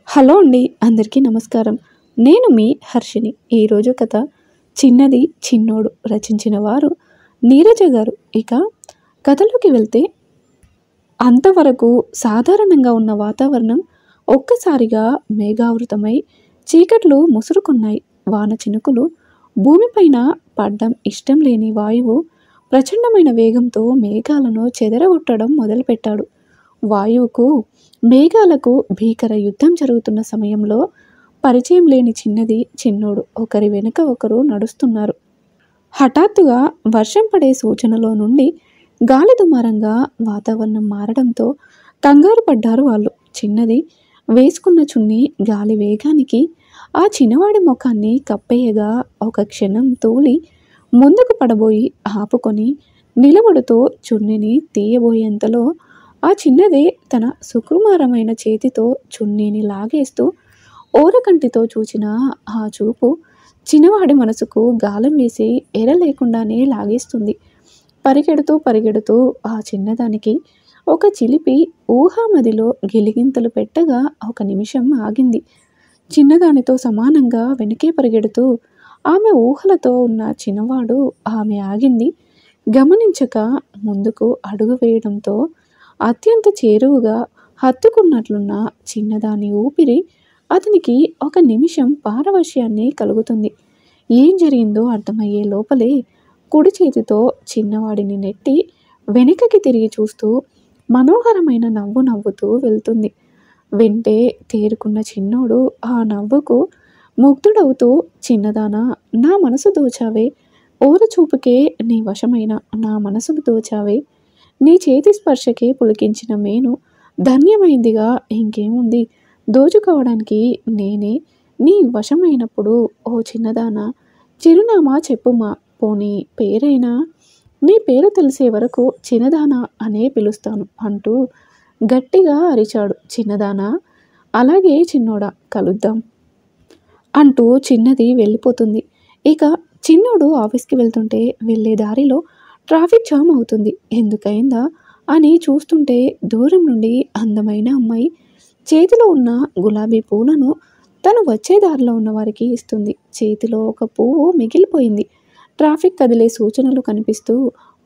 Hello అండి, అందరికీ నమస్కారం. నేను మీ హర్షిని. ఈరోజు కథ చిన్నది చిన్నోడు, రచించిన వారు నీరజ గారు. ఇక కథలోకి వెళ్తే, అంతవరకు సాధారణంగా ఉన్న వాతావరణం ఒక్కసారిగా మేఘావృతమై చీకట్లు ముసురుకున్నాయి. వాన చినుకులు భూమిపైన పడ్డం ఇష్టం లేని వాయువు ప్రచండమైన వేగంతో మేఘాలను చెదరగొట్టడం మొదలుపెట్టాడు. వాయువుకు మేఘాలకు భీకర యుద్ధం జరుగుతున్న సమయంలో పరిచయం లేని చిన్నది చిన్నోడు ఒకరి వెనుక ఒకరు నడుస్తున్నారు. హఠాత్తుగా వర్షం పడే సూచనలో నుండి గాలి దుమారంగా వాతావరణం మారడంతో కంగారు పడ్డారు వాళ్ళు. చిన్నది వేసుకున్న చున్నీ గాలి వేగానికి ఆ చిన్నవాడి ముఖాన్ని కప్పేయగా ఒక క్షణం తూలి ముందుకు పడబోయి ఆపుకొని నిలబడుతూ చున్నీని తీయబోయేంతలో ఆ చిన్నదే తన సుకుమారమైన చేతితో చున్నీని లాగేస్తూ ఓరకంటితో చూచిన ఆ చూపు చిన్నవాడి మనసుకు గాలం వేసి ఎర లేకుండానే లాగేస్తుంది. పరిగెడుతూ పరిగెడుతూ ఆ చిన్నదానికి ఒక చిలిపి ఊహామదిలో గిలిగింతలు పెట్టగా ఒక నిమిషం ఆగింది. చిన్నదానితో సమానంగా వెనకే పరిగెడుతూ ఆమె ఊహలతో ఉన్న చిన్నవాడు ఆమె ఆగింది గమనించక ముందుకు అడుగు వేయడంతో అత్యంత చేరువుగా హత్తుకున్నట్లున్న చిన్నదాని ఊపిరి అతనికి ఒక నిమిషం పారవశ్యాన్ని కలుగుతుంది. ఏం జరిగిందో అర్థమయ్యే లోపలే కుడి చేతితో చిన్నవాడిని నెట్టి వెనుకకి తిరిగి చూస్తూ మనోహరమైన నవ్వు నవ్వుతూ వెళ్తుంది. వెంటే తేరుకున్న చిన్నోడు ఆ నవ్వుకు ముగ్ధుడవుతూ, చిన్నదానా, నా మనసు దోచావే, ఓర చూపుకే నీ వశమైన నా మనసును దోచావే, నీ చేతి స్పర్శకే పులికించిన మేను ధన్యమైందిగా, ఇంకేముంది, దోచుకోవడానికి నేనే నీ వశమైనప్పుడు ఓ చిన్నదానా, చిరునామా చెప్పుమా, పోనీ పేరైనా, నీ పేరు తెలిసే వరకు చిన్నదానా అనే పిలుస్తాను అంటూ గట్టిగా అరిచాడు. చిన్నదానా, అలాగే చిన్నోడా, కలుద్దాం అంటూ చిన్నది వెళ్ళిపోతుంది. ఇక చిన్నోడు ఆఫీస్కి వెళ్తుంటే వెళ్ళే దారిలో ట్రాఫిక్ జామ్ అవుతుంది. ఎందుకైందా అని చూస్తుంటే దూరం నుండి అందమైన అమ్మాయి చేతిలో ఉన్న గులాబీ పూలను తను వచ్చే దారిలో ఉన్న వారికి ఇస్తుంది. చేతిలో ఒక పువ్వు మిగిలిపోయింది. ట్రాఫిక్ కదిలే సూచనలు కనిపిస్తూ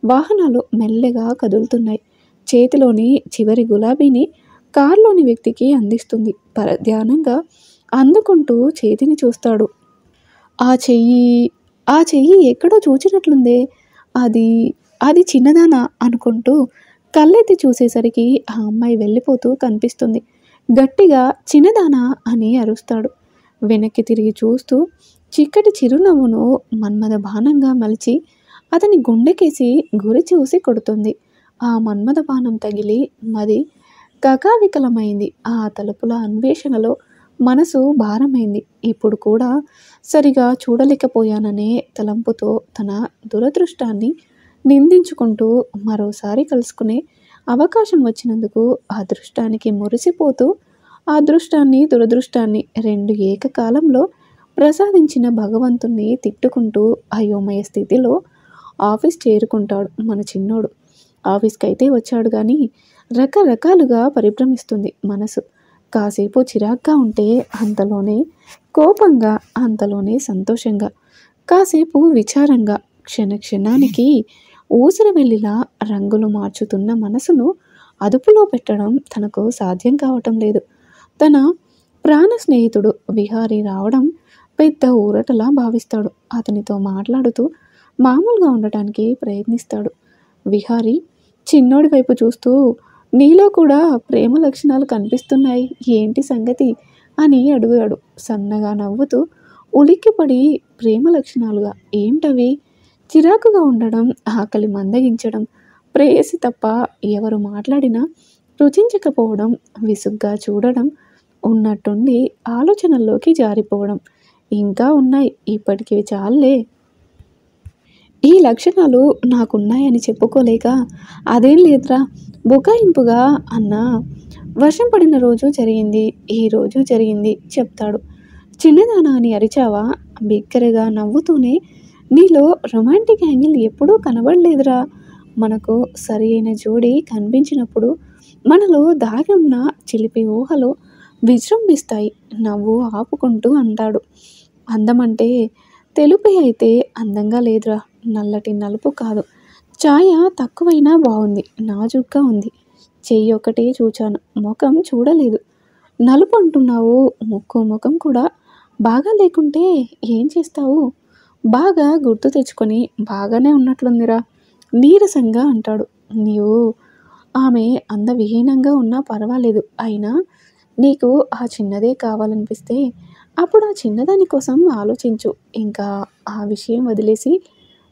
వాహనాలు మెల్లగా కదులుతున్నాయి. చేతిలోని చివరి గులాబీని కారులోని వ్యక్తికి అందిస్తుంది. పరధ్యానంగా అందుకుంటూ చేతిని చూస్తాడు. ఆ చెయ్యి ఎక్కడో చూచినట్లుందే, అది అది చిన్నదానా అనుకుంటూ కళ్ళెత్తి చూసేసరికి ఆ అమ్మాయి వెళ్ళిపోతూ కనిపిస్తుంది. గట్టిగా చిన్నదానా అని అరుస్తాడు. వెనక్కి తిరిగి చూస్తూ చిక్కటి చిరునవ్వును మన్మథ బాణంగా మలిచి అతని గుండెకేసి గురి చూసి కొడుతుంది. ఆ మన్మథ బాణం తగిలి మది కకావికలమైంది. ఆ తలుపుల అన్వేషణలో మనసు భారమైంది. ఇప్పుడు కూడా సరిగా చూడలేకపోయాననే తలంపుతో తన దురదృష్టాన్ని నిందించుకుంటూ మరోసారి కలుసుకునే అవకాశం వచ్చినందుకు అదృష్టానికి మురిసిపోతూ అదృష్టాన్ని దురదృష్టాన్ని రెండు ఏకకాలంలో ప్రసాదించిన భగవంతుణ్ణి తిట్టుకుంటూ అయోమయ స్థితిలో ఆఫీస్ చేరుకుంటాడు మన చిన్నోడు. ఆఫీస్కి అయితే వచ్చాడు కానీ రకరకాలుగా పరిభ్రమిస్తుంది మనసు. కాసేపు చిరాగ్గా ఉంటే అంతలోనే కోపంగా, అంతలోనే సంతోషంగా, కాసేపు విచారంగా, క్షణానికి ఊసర వెళ్ళిలా రంగులు మార్చుతున్న మనసును అదుపులో పెట్టడం తనకు సాధ్యం కావటం లేదు. తన ప్రాణ స్నేహితుడు విహారీ రావడం పెద్ద ఊరటలా భావిస్తాడు. అతనితో మాట్లాడుతూ మామూలుగా ఉండటానికి ప్రయత్నిస్తాడు. విహారీ చిన్నోడి వైపు చూస్తూ, నీలో కూడా ప్రేమ లక్షణాలు కనిపిస్తున్నాయి, ఏంటి సంగతి అని అడిగాడు. సన్నగా నవ్వుతూ ఉలిక్కిపడి, ప్రేమ లక్షణాలుగా ఏమిటవి? చిరాకుగా ఉండడం, ఆకలి మందగించడం, ప్రేయసి తప్ప ఎవరు మాట్లాడినా రుచించకపోవడం, విసుగ్గా చూడడం, ఉన్నట్టుండి ఆలోచనల్లోకి జారిపోవడం, ఇంకా ఉన్నాయి. ఇప్పటికి చాలే. ఈ లక్షణాలు నాకున్నాయని చెప్పుకోలేక, అదేం లేదురా, బుకాయింపుగా అన్నా. వర్షం పడిన రోజు జరిగింది, ఈ రోజు జరిగింది చెప్తాడు. చిన్నదానా అని అరిచావా? బిగ్గరగా నవ్వుతూనే, నీలో రొమాంటిక్ యాంగిల్ ఎప్పుడూ కనబడలేదురా. మనకు సరి అయిన జోడి కనిపించినప్పుడు మనలో దాగి ఉన్న చిలిపి ఊహలు విజృంభిస్తాయి. నవ్వు ఆపుకుంటూ అంటాడు, అందమంటే తెలుపే అయితే అందంగా లేదురా, నల్లటి నలుపు కాదు. ఛాయ తక్కువైనా బాగుంది, నాజుగ్గా ఉంది. చెయ్యి ఒకటే చూచాను, ముఖం చూడలేదు. నలుపు అంటున్నావు, ముక్కు ముఖం కూడా బాగా లేకుంటే ఏం చేస్తావు? బాగా గుర్తు తెచ్చుకొని బాగానే ఉన్నట్లుందిరా నీరసంగా అంటాడు. నీవు ఆమె అందవిహీనంగా ఉన్నా పర్వాలేదు, అయినా నీకు ఆ చిన్నదే కావాలనిపిస్తే అప్పుడు ఆ చిన్నదాని కోసం ఆలోచించు. ఇంకా ఆ విషయం వదిలేసి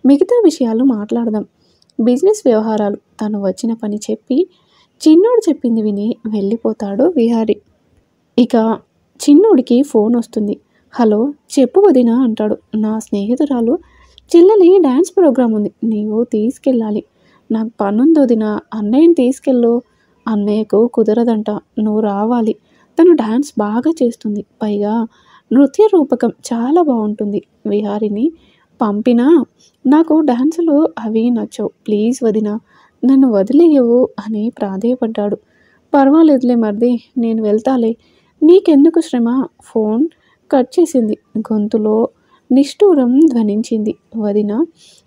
మిగతా విషయాలు మాట్లాడదాం. బిజినెస్ వ్యవహారాలు. తను వచ్చిన పని చెప్పి చిన్నోడు చెప్పింది విని వెళ్ళిపోతాడు విహారి. ఇక చిన్నోడికి ఫోన్ వస్తుంది. హలో, చెప్పు వదినా అంటాడు. నా స్నేహితురాలు చెల్లెలి డ్యాన్స్ ప్రోగ్రాం ఉంది, నీవు తీసుకెళ్ళాలి. నాకు పనుంది వదినా, అన్నయ్యని తీసుకెళ్ళు. అన్నయ్యకు కుదరదంట, నువ్వు రావాలి. తను డ్యాన్స్ బాగా చేస్తుంది, పైగా నృత్య రూపకం చాలా బాగుంటుంది. విహారిని పంపినా నాకు డ్యాన్సులు అవి నచ్చవు, ప్లీజ్ వదినా నన్ను వదిలేయవు అని ప్రాధేయపడ్డాడు. పర్వాలేదులే మరిది, నేను వెళ్తాలే, నీకెందుకు శ్రమ. ఫోన్ కట్ చేసింది. గొంతులో నిష్ఠూరం ధ్వనించింది. వదిన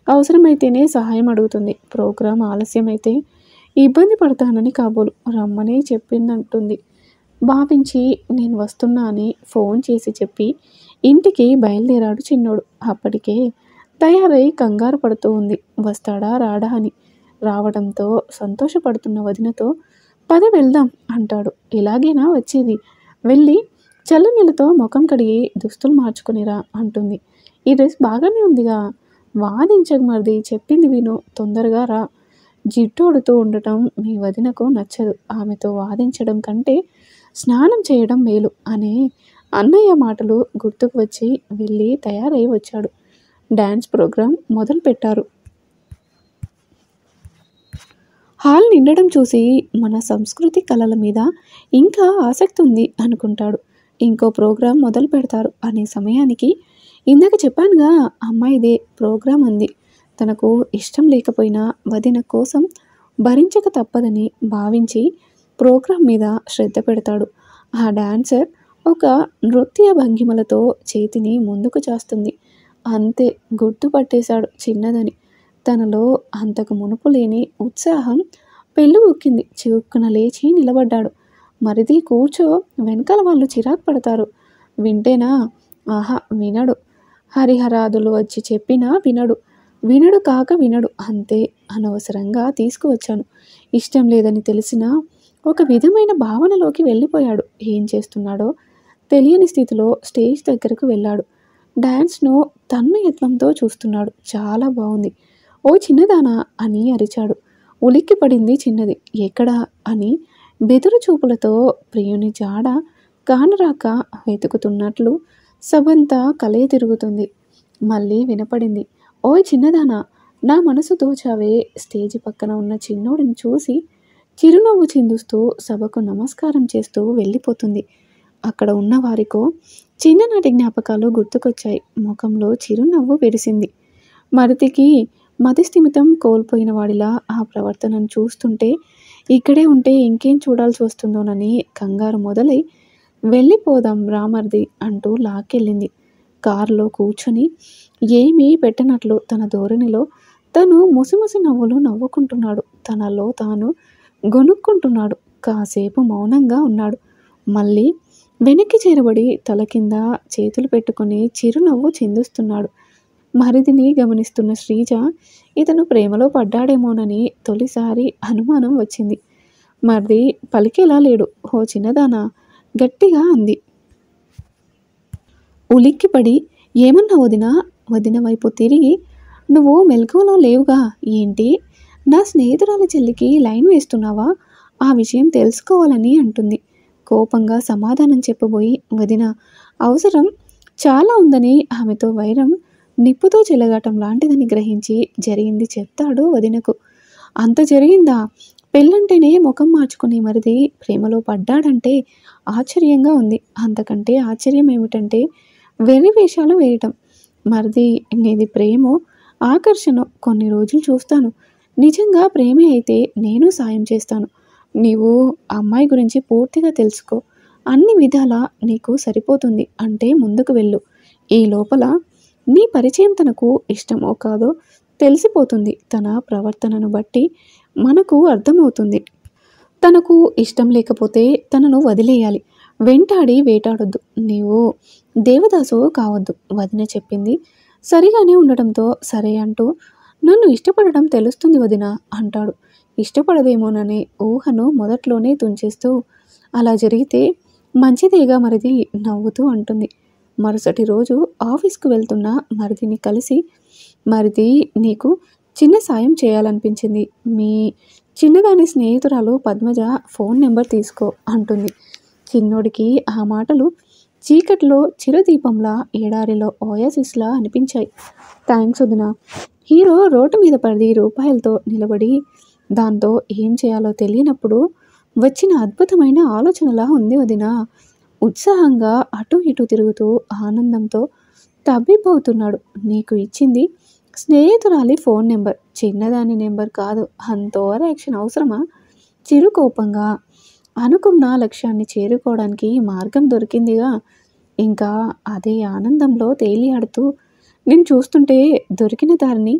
అవసరమైతేనే సహాయం అడుగుతుంది, ప్రోగ్రాం ఆలస్యమైతే ఇబ్బంది పడతానని కాబోలు రమ్మనే చెప్పిందంటుంది భావించి నేను వస్తున్నా అని ఫోన్ చేసి చెప్పి ఇంటికి బయలుదేరాడు చిన్నోడు. అప్పటికే తయారై కంగారు పడుతూ ఉంది, వస్తాడా రాడా అని. రావడంతో సంతోషపడుతున్న వదినతో పద వెళ్దాం అంటాడు. ఇలాగేనా వచ్చేది, వెళ్ళి చల్లనీళ్ళతో ముఖం కడిగి దుస్తులు మార్చుకునిరా అంటుంది. ఈ డ్రెస్ బాగానే ఉందిగా, వాదించకు మరిది, చెప్పింది విను, తొందరగా రా. జిట్టోడుతూ ఉండటం మీ వదినకు నచ్చదు, ఆమెతో వాదించడం కంటే స్నానం చేయడం మేలు అనే అన్నయ్య మాటలు గుర్తుకు వచ్చి వెళ్ళి తయారై వచ్చాడు. డ్యాన్స్ ప్రోగ్రాం మొదలు పెట్టారు. హాల్ నిండడం చూసి మన సంస్కృతి కళల మీద ఇంకా ఆసక్తి ఉంది అనుకుంటాడు. ఇంకో ప్రోగ్రాం మొదలు పెడతారు. అనే సమయానికి ఇందాక చెప్పానుగా అమ్మాయిదే ప్రోగ్రాం అంది. తనకు ఇష్టం లేకపోయినా వదిన కోసం భరించక తప్పదని భావించి ప్రోగ్రాం మీద శ్రద్ధ పెడతాడు. ఆ డాన్సర్ ఒక నృత్య భంగిమలతో చేతిని ముందుకు చాస్తుంది. అంతే, గుర్తుపట్టేశాడు చిన్నదని. తనలో అంతకు మునుపు లేని ఉత్సాహం పెళ్ళుబుక్కింది. చివుక్కున లేచి నిలబడ్డాడు. మరిది కూర్చో, వెనకాల వాళ్ళు చిరాకు పడతారు. వింటేనా? ఆహా వినడు. హరిహరాదులు వచ్చి చెప్పినా వినడు. వినడు కాక వినడు అంతే. అనవసరంగా తీసుకువచ్చాను. ఇష్టం లేదని తెలిసినా ఒక విధమైన భావనలోకి వెళ్ళిపోయాడు. ఏం చేస్తున్నాడో తెలియని స్థితిలో స్టేజ్ దగ్గరకు వెళ్ళాడు. డ్యాన్స్ను తన్మయత్వంతో చూస్తున్నాడు. చాలా బాగుంది. ఓ చిన్నదానా అని అరిచాడు. ఉలిక్కి పడింది చిన్నది. ఎక్కడా అని బెదురు చూపులతో ప్రియుని జాడ కానరాక వెతుకుతున్నట్లు సబంతా కలే తిరుగుతుంది. మళ్ళీ వినపడింది, ఓయ్ చిన్నదానా, నా మనసు దోచావే. స్టేజి పక్కన ఉన్న చిన్నోడిని చూసి చిరునవ్వు చిందుస్తూ సభకు నమస్కారం చేస్తూ వెళ్ళిపోతుంది. అక్కడ ఉన్న వారికో చిన్ననాటి జ్ఞాపకాలు గుర్తుకొచ్చాయి. ముఖంలో చిరునవ్వు విరిసింది. మరిదికి మతిస్థిమితం కోల్పోయిన వాడిలా ఆ ప్రవర్తనను చూస్తుంటే ఇక్కడే ఉంటే ఇంకేం చూడాల్సి వస్తుందోనని కంగారు మొదలై వెళ్ళిపోదాం రామర్ది అంటూ లాక్కెళ్ళింది. కారులో కూర్చొని ఏమీ పెట్టనట్లు తన ధోరణిలో తను ముసిముసి నవ్వులు నవ్వుకుంటున్నాడు. తనలో తాను గొనుక్కుంటున్నాడు. కాసేపు మౌనంగా ఉన్నాడు. మళ్ళీ వెనక్కి చేరబడి తల కింద చేతులు పెట్టుకుని చిరునవ్వు చిందుస్తున్నాడు. మరిదిని గమనిస్తున్న శ్రీజ ఇతను ప్రేమలో పడ్డాడేమోనని తొలిసారి అనుమానం వచ్చింది. మరిది పలికేలా లేడు. ఓ చిన్నదానా గట్టిగా అంది. ఉలిక్కిపడి ఏమన్నా వదినా? వదిన వైపు తిరిగి నువ్వు మెలకువలో లేవుగా ఏంటి? నా స్నేహితురాలి చెల్లికి లైన్ వేస్తున్నావా? ఆ విషయం తెలుసుకోవాలని అంటుంది. కోపంగా సమాధానం చెప్పబోయి వదిన అవసరం చాలా ఉందని ఆమెతో వైరం నిప్పుతో చెలగాటం లాంటిదని గ్రహించి జరిగింది చెప్తాడు వదినకు. అంత జరిగిందా? పెళ్ళంటేనే ముఖం మార్చుకునే మరిది ప్రేమలో పడ్డాడంటే ఆశ్చర్యంగా ఉంది. అంతకంటే ఆశ్చర్యం ఏమిటంటే వెర్రి వేషాలు వేయటం. మరిది నీది ప్రేమో ఆకర్షణ కొన్ని రోజులు చూస్తాను. నిజంగా ప్రేమే అయితే నేను సాయం చేస్తాను. నీవు అమ్మాయి గురించి పూర్తిగా తెలుసుకో. అన్ని విధాలా నీకు సరిపోతుంది అంటే ముందుకు వెళ్ళు. ఈ లోపల నీ పరిచయం తనకు ఇష్టమో కాదో తెలిసిపోతుంది. తన ప్రవర్తనను బట్టి మనకు అర్థమవుతుంది. తనకు ఇష్టం లేకపోతే తనను వదిలేయాలి. వెంటాడి వేటాడొద్దు. నీవు దేవదాసు కావద్దు. వదిన చెప్పింది సరిగానే ఉండటంతో సరే అంటూ నన్ను ఇష్టపడడం తెలుస్తుంది వదిన అంటాడు. ఇష్టపడదేమోననే ఊహను మొదట్లోనే తుంచేస్తూ అలా జరిగితే మంచిదేగా మరిది నవ్వుతూ అంటుంది. మరుసటి రోజు ఆఫీస్కు వెళ్తున్న మరిదిని కలిసి మరిది నీకు చిన్న సాయం చేయాలనిపించింది. మీ చిన్నదాని స్నేహితురాలు పద్మజ ఫోన్ నెంబర్ తీసుకో అంటుంది. చిన్నోడికి ఆ మాటలు చీకట్లో చిరదీపంలా ఎడారిలో ఓయాసిస్లా అనిపించాయి. థ్యాంక్స్ వదిన. హీరో రోడ్డు మీద 10 రూపాయలతో నిలబడి దాంతో ఏం చేయాలో తెలియనప్పుడు వచ్చిన అద్భుతమైన ఆలోచనలా ఉంది వదిన. ఉత్సాహంగా అటు ఇటు తిరుగుతూ ఆనందంతో తబ్బిబ్బవుతున్నాడు. నీకు ఇచ్చింది స్నేహితురాలి ఫోన్ నెంబర్, చిన్నదాని నెంబర్ కాదు. అంత ఓవర్ యాక్షన్ అవసరమా? చిరుకోపంగా అనుకున్న లక్ష్యాన్ని చేరుకోవడానికి మార్గం దొరికిందిగా. ఇంకా అదే ఆనందంలో తేలియాడుతూ నేను చూస్తుంటే దొరికిన దారిని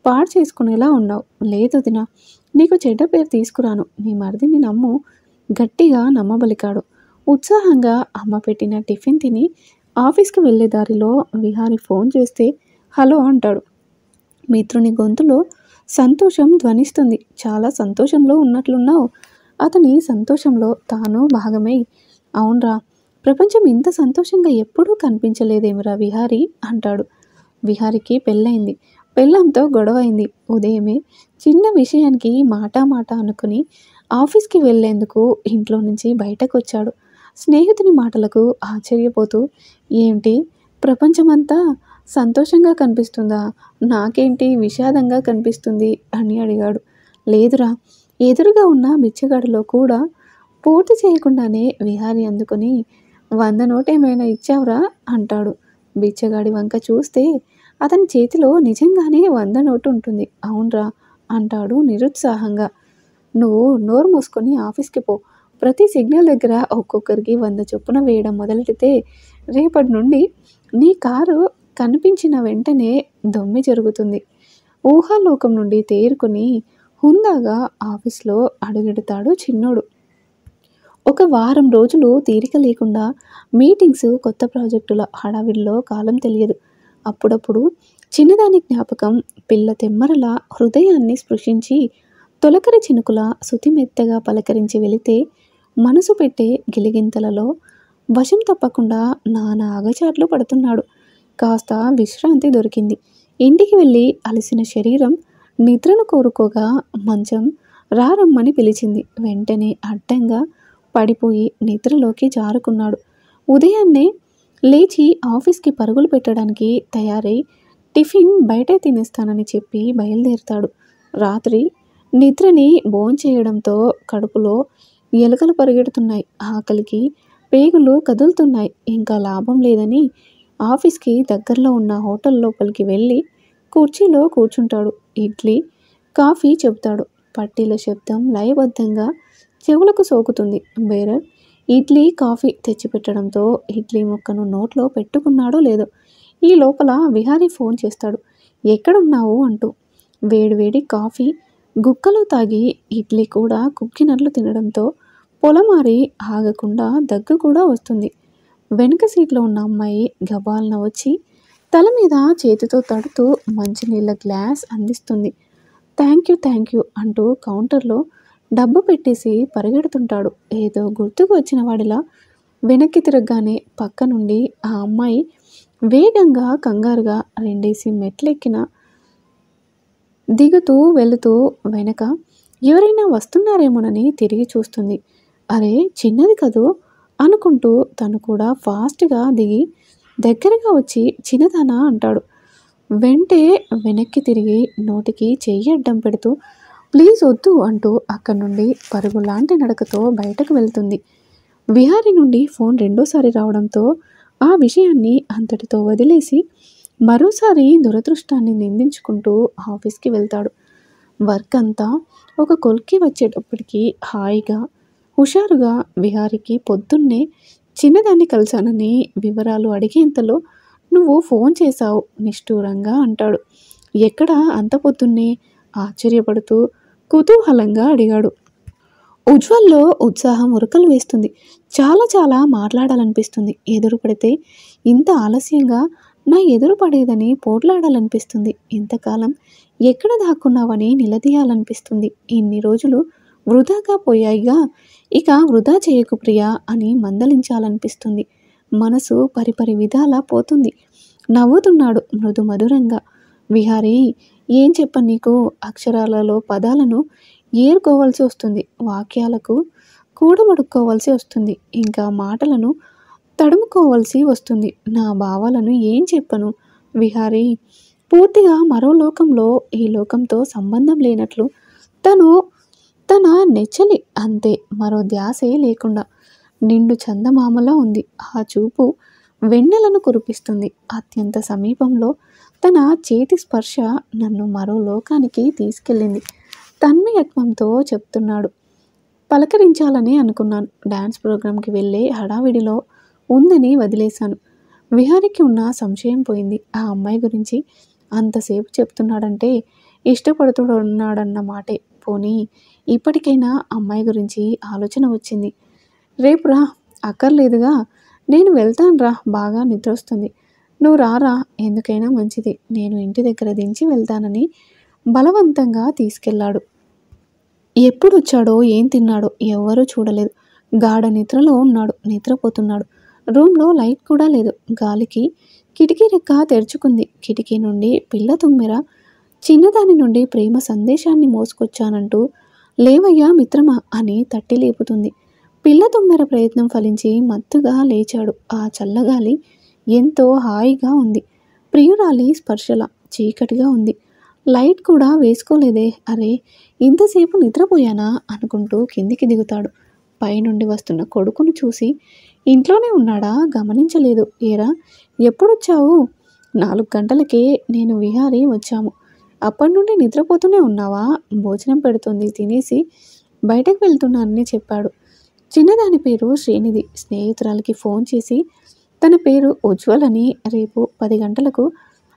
పాడు చేసుకునేలా ఉన్నావు. లేదు వదిన, నీకు చెడ్డ పేరు తీసుకురాను. నీ మరిదిని నమ్ము. గట్టిగా నమ్మబలికాడు. ఉత్సాహంగా అమ్మ పెట్టిన టిఫిన్ తిని ఆఫీస్కి వెళ్ళే దారిలో విహారి ఫోన్ చేస్తే హలో అంటాడు. మిత్రుని గొంతులో సంతోషం ధ్వనిస్తుంది. చాలా సంతోషంలో ఉన్నట్లున్నావు. అతని సంతోషంలో తాను భాగమై అవునరా, ప్రపంచం ఇంత సంతోషంగా ఎప్పుడూ కనిపించలేదేమిరా విహారీ అంటాడు. విహారికి పెళ్ళయింది. పెళ్ళంతో గొడవైంది. ఉదయమే చిన్న విషయానికి మాట అనుకుని ఆఫీస్కి వెళ్లేందుకు ఇంట్లో నుంచి బయటకు వచ్చాడు. స్నేహితుని మాటలకు ఆశ్చర్యపోతూ ఏంటి ప్రపంచమంతా సంతోషంగా కనిపిస్తుందా? నాకేంటి విషాదంగా కనిపిస్తుంది అని అడిగాడు. లేదురా, ఎదురుగా ఉన్న బిచ్చగాడిలో కూడా పూర్తి చేయకుండానే విహారి అందుకొని 100 నోట్ ఏమైనా ఇచ్చావురా అంటాడు. బిచ్చగాడి వంక చూస్తే అతని చేతిలో నిజంగానే 100 నోటు ఉంటుంది. అవునరా అంటాడు నిరుత్సాహంగా. నువ్వు నోరు మూసుకొని ఆఫీస్కి పో. ప్రతి సిగ్నల్ దగ్గర ఒక్కొక్కరికి 100 చొప్పున వేయడం మొదలెడితే రేపటి నుండి నీ కారు కనిపించిన వెంటనే దొమ్మి జరుగుతుంది. ఊహాలోకం నుండి తేరుకొని హుందాగా ఆఫీస్లో అడుగెడతాడు చిన్నోడు. ఒక వారం రోజులు తీరిక లేకుండా మీటింగ్స్, కొత్త ప్రాజెక్టుల హడావిడిలో కాలం తెలియదు. అప్పుడప్పుడు చిన్నదాని జ్ఞాపకం పిల్ల తెమ్మరలా హృదయాన్ని స్పృశించి తొలకరి చినుకుల సుతిమెత్తగా పలకరించి వెళితే మనసు పెట్టే గిలిగింతలలో వశం తప్పకుండా నానా అగచాట్లు పడుతున్నాడు. కాస్త విశ్రాంతి దొరికింది. ఇంటికి వెళ్ళి అలసిన శరీరం నిద్రను కోరుకోగా మంచం రారమ్మని పిలిచింది. వెంటనే అడ్డంగా పడిపోయి నిద్రలోకి జారుకున్నాడు. ఉదయాన్నే లేచి ఆఫీస్కి పరుగులు పెట్టడానికి తయారై టిఫిన్ బయటే తినేస్తానని చెప్పి బయలుదేరుతాడు. రాత్రి నిద్రని భోంచేయడంతో కడుపులో ఎలుకలు పరిగెడుతున్నాయి. ఆకలికి పేగులు కదులుతున్నాయి. ఇంకా లాభం లేదని ఆఫీస్కి దగ్గరలో ఉన్న హోటల్ లోపలికి వెళ్ళి కుర్చీలో కూర్చుంటాడు. ఇడ్లీ, కాఫీ చెబుతాడు. పట్టీల శబ్దం లయబద్ధంగా చెవులకు సోకుతుంది. బేరర్ ఇడ్లీ, కాఫీ తెచ్చిపెట్టడంతో ఇడ్లీ ముక్కను నోట్లో పెట్టుకున్నాడో లేదో ఈ లోపల విహారీ ఫోన్ చేస్తాడు. ఎక్కడున్నావు అంటూ. వేడివేడి కాఫీ గుక్కలో తాగి ఇడ్లీ కూడా కుక్కినట్లు తినడంతో పొలమారి ఆగకుండా దగ్గు కూడా వస్తుంది. వెనుక సీట్లో ఉన్న అమ్మాయి గబాల్న వచ్చి తల మీద చేతితో తడుతూ మంచినీళ్ళ గ్లాస్ అందిస్తుంది. థ్యాంక్ యూ అంటూ కౌంటర్లో డబ్బు పెట్టేసి పరిగెడుతుంటాడు. ఏదో గుర్తుకు వచ్చిన వాడిలా వెనక్కి తిరగగానే పక్క నుండి ఆ అమ్మాయి వేగంగా కంగారుగా 2 మెట్లెక్కిన దిగుతూ వెళుతూ వెనక ఎవరైనా వస్తున్నారేమోనని తిరిగి చూస్తుంది. అరే చిన్నది కదూ అనుకుంటూ తను కూడా ఫాస్ట్గా దిగి దగ్గరగా వచ్చి చిన్నదానా అంటాడు. వెంటే వెనక్కి తిరిగి నోటికి చెయ్యి అడ్డం పెడుతూ ప్లీజ్ వద్దు అంటూ అక్కడి నుండి పరుగు లాంటి నడకతో బయటకు వెళ్తుంది. విహారీ నుండి ఫోన్ రెండోసారి రావడంతో ఆ విషయాన్ని అంతటితో వదిలేసి మరోసారి దురదృష్టాన్ని నిందించుకుంటూ ఆఫీస్కి వెళ్తాడు. వర్క్ అంతా ఒక కొలిక్కి వచ్చేటప్పటికి హాయిగా హుషారుగా విహారికి పొద్దున్నే చిన్నదాన్ని కలిశానని వివరాలు అడిగేంతలో నువ్వు ఫోన్ చేశావు నిష్ఠూరంగా అంటాడు. ఎక్కడ అంత పొద్దున్నే? ఆశ్చర్యపడుతూ కుతూహలంగా అడిగాడు. ఉజ్వల్లో ఉత్సాహం ఉరకలు వేస్తుంది. చాలా చాలా మాట్లాడాలనిపిస్తుంది. ఎదురు పడితే ఇంత ఆలస్యంగా నా ఎదురు పడేదని పోట్లాడాలనిపిస్తుంది. ఇంతకాలం ఎక్కడ దాక్కున్నావని నిలదీయాలనిపిస్తుంది. ఇన్ని రోజులు వృధాగా పోయాయిగా, ఇక వృధా చేయకు ప్రియా అని మందలించాలనిపిస్తుంది. మనసు పరిపరి విధాలా పోతుంది. నవ్వుతున్నాడు మృదు మధురంగా. విహారీ, ఏం చెప్పను నీకు? అక్షరాలలో పదాలను ఏరుకోవాల్సి వస్తుంది, వాక్యాలకు కూడబడుకోవాల్సి వస్తుంది, ఇంకా మాటలను తడుముకోవాల్సి వస్తుంది. నా భావాలను ఏం చెప్పను విహారీ? పూర్తిగా మరో లోకంలో ఈ లోకంతో సంబంధం లేనట్లు తను తన నెచ్చలి అంతే, మరో ధ్యాసే లేకుండా నిండు చందమామలా ఉంది. ఆ చూపు వెన్నెలను కురిపిస్తుంది. అత్యంత సమీపంలో తన చేతి స్పర్శ నన్ను మరో లోకానికి తీసుకెళ్ళింది. తన్మయత్వంతో చెప్తున్నాడు. పలకరించాలని అనుకున్నాను. డ్యాన్స్ ప్రోగ్రాంకి వెళ్ళే హడావిడిలో ఉందని వదిలేశాను. విహారికి ఉన్న సంశయం పోయింది. ఆ అమ్మాయి గురించి అంతసేపు చెప్తున్నాడంటే ఇష్టపడుతున్నాడన్న మాటే. పోనీ ఇప్పటికైనా అమ్మాయి గురించి ఆలోచన వచ్చింది. రేపు రా. అక్కర్లేదుగా, నేను వెళ్తానురా, బాగా నిద్ర వస్తుంది. నువ్వు రారా, ఎందుకైనా మంచిది. నేను ఇంటి దగ్గర దించి వెళ్తానని బలవంతంగా తీసుకెళ్లాడు. ఎప్పుడొచ్చాడో ఏం తిన్నాడో ఎవ్వరూ చూడలేదు. గాఢ నిద్రలో ఉన్నాడు. నిద్రపోతున్నాడు. రూమ్లో లైట్ కూడా లేదు. గాలికి కిటికీ రెక్క తెరుచుకుంది. కిటికీ నుండి పిల్ల తుమ్మెర చిన్నదాని నుండి ప్రేమ సందేశాన్ని మోసుకొచ్చానంటూ లేవయ్యా మిత్రమా అని తట్టి లేపుతుంది. పిల్ల తుమ్మెర ప్రయత్నం ఫలించి మత్తుగా లేచాడు. ఆ చల్లగాలి ఎంతో హాయిగా ఉంది. ప్రియురాలి స్పర్శల చీకటిగా ఉంది. లైట్ కూడా వేసుకోలేదే. అరే, ఇంతసేపు నిద్రపోయానా అనుకుంటూ కిందికి దిగుతాడు. పైనుండి వస్తున్న కొడుకును చూసి ఇంట్లోనే ఉన్నాడా గమనించలేదు. ఏరా, ఎప్పుడొచ్చావు? 4 గంటలకే నేను విహారీ వచ్చాము. అప్పటి నుండి నిద్రపోతూనే ఉన్నావా? భోజనం పెడుతుంది, తినేసి బయటకు వెళ్తున్నానని చెప్పాడు. చిన్నదాని పేరు శ్రీనిధి. స్నేహితురాలకి ఫోన్ చేసి తన పేరు ఉజ్వల్ అని, రేపు 10 గంటలకు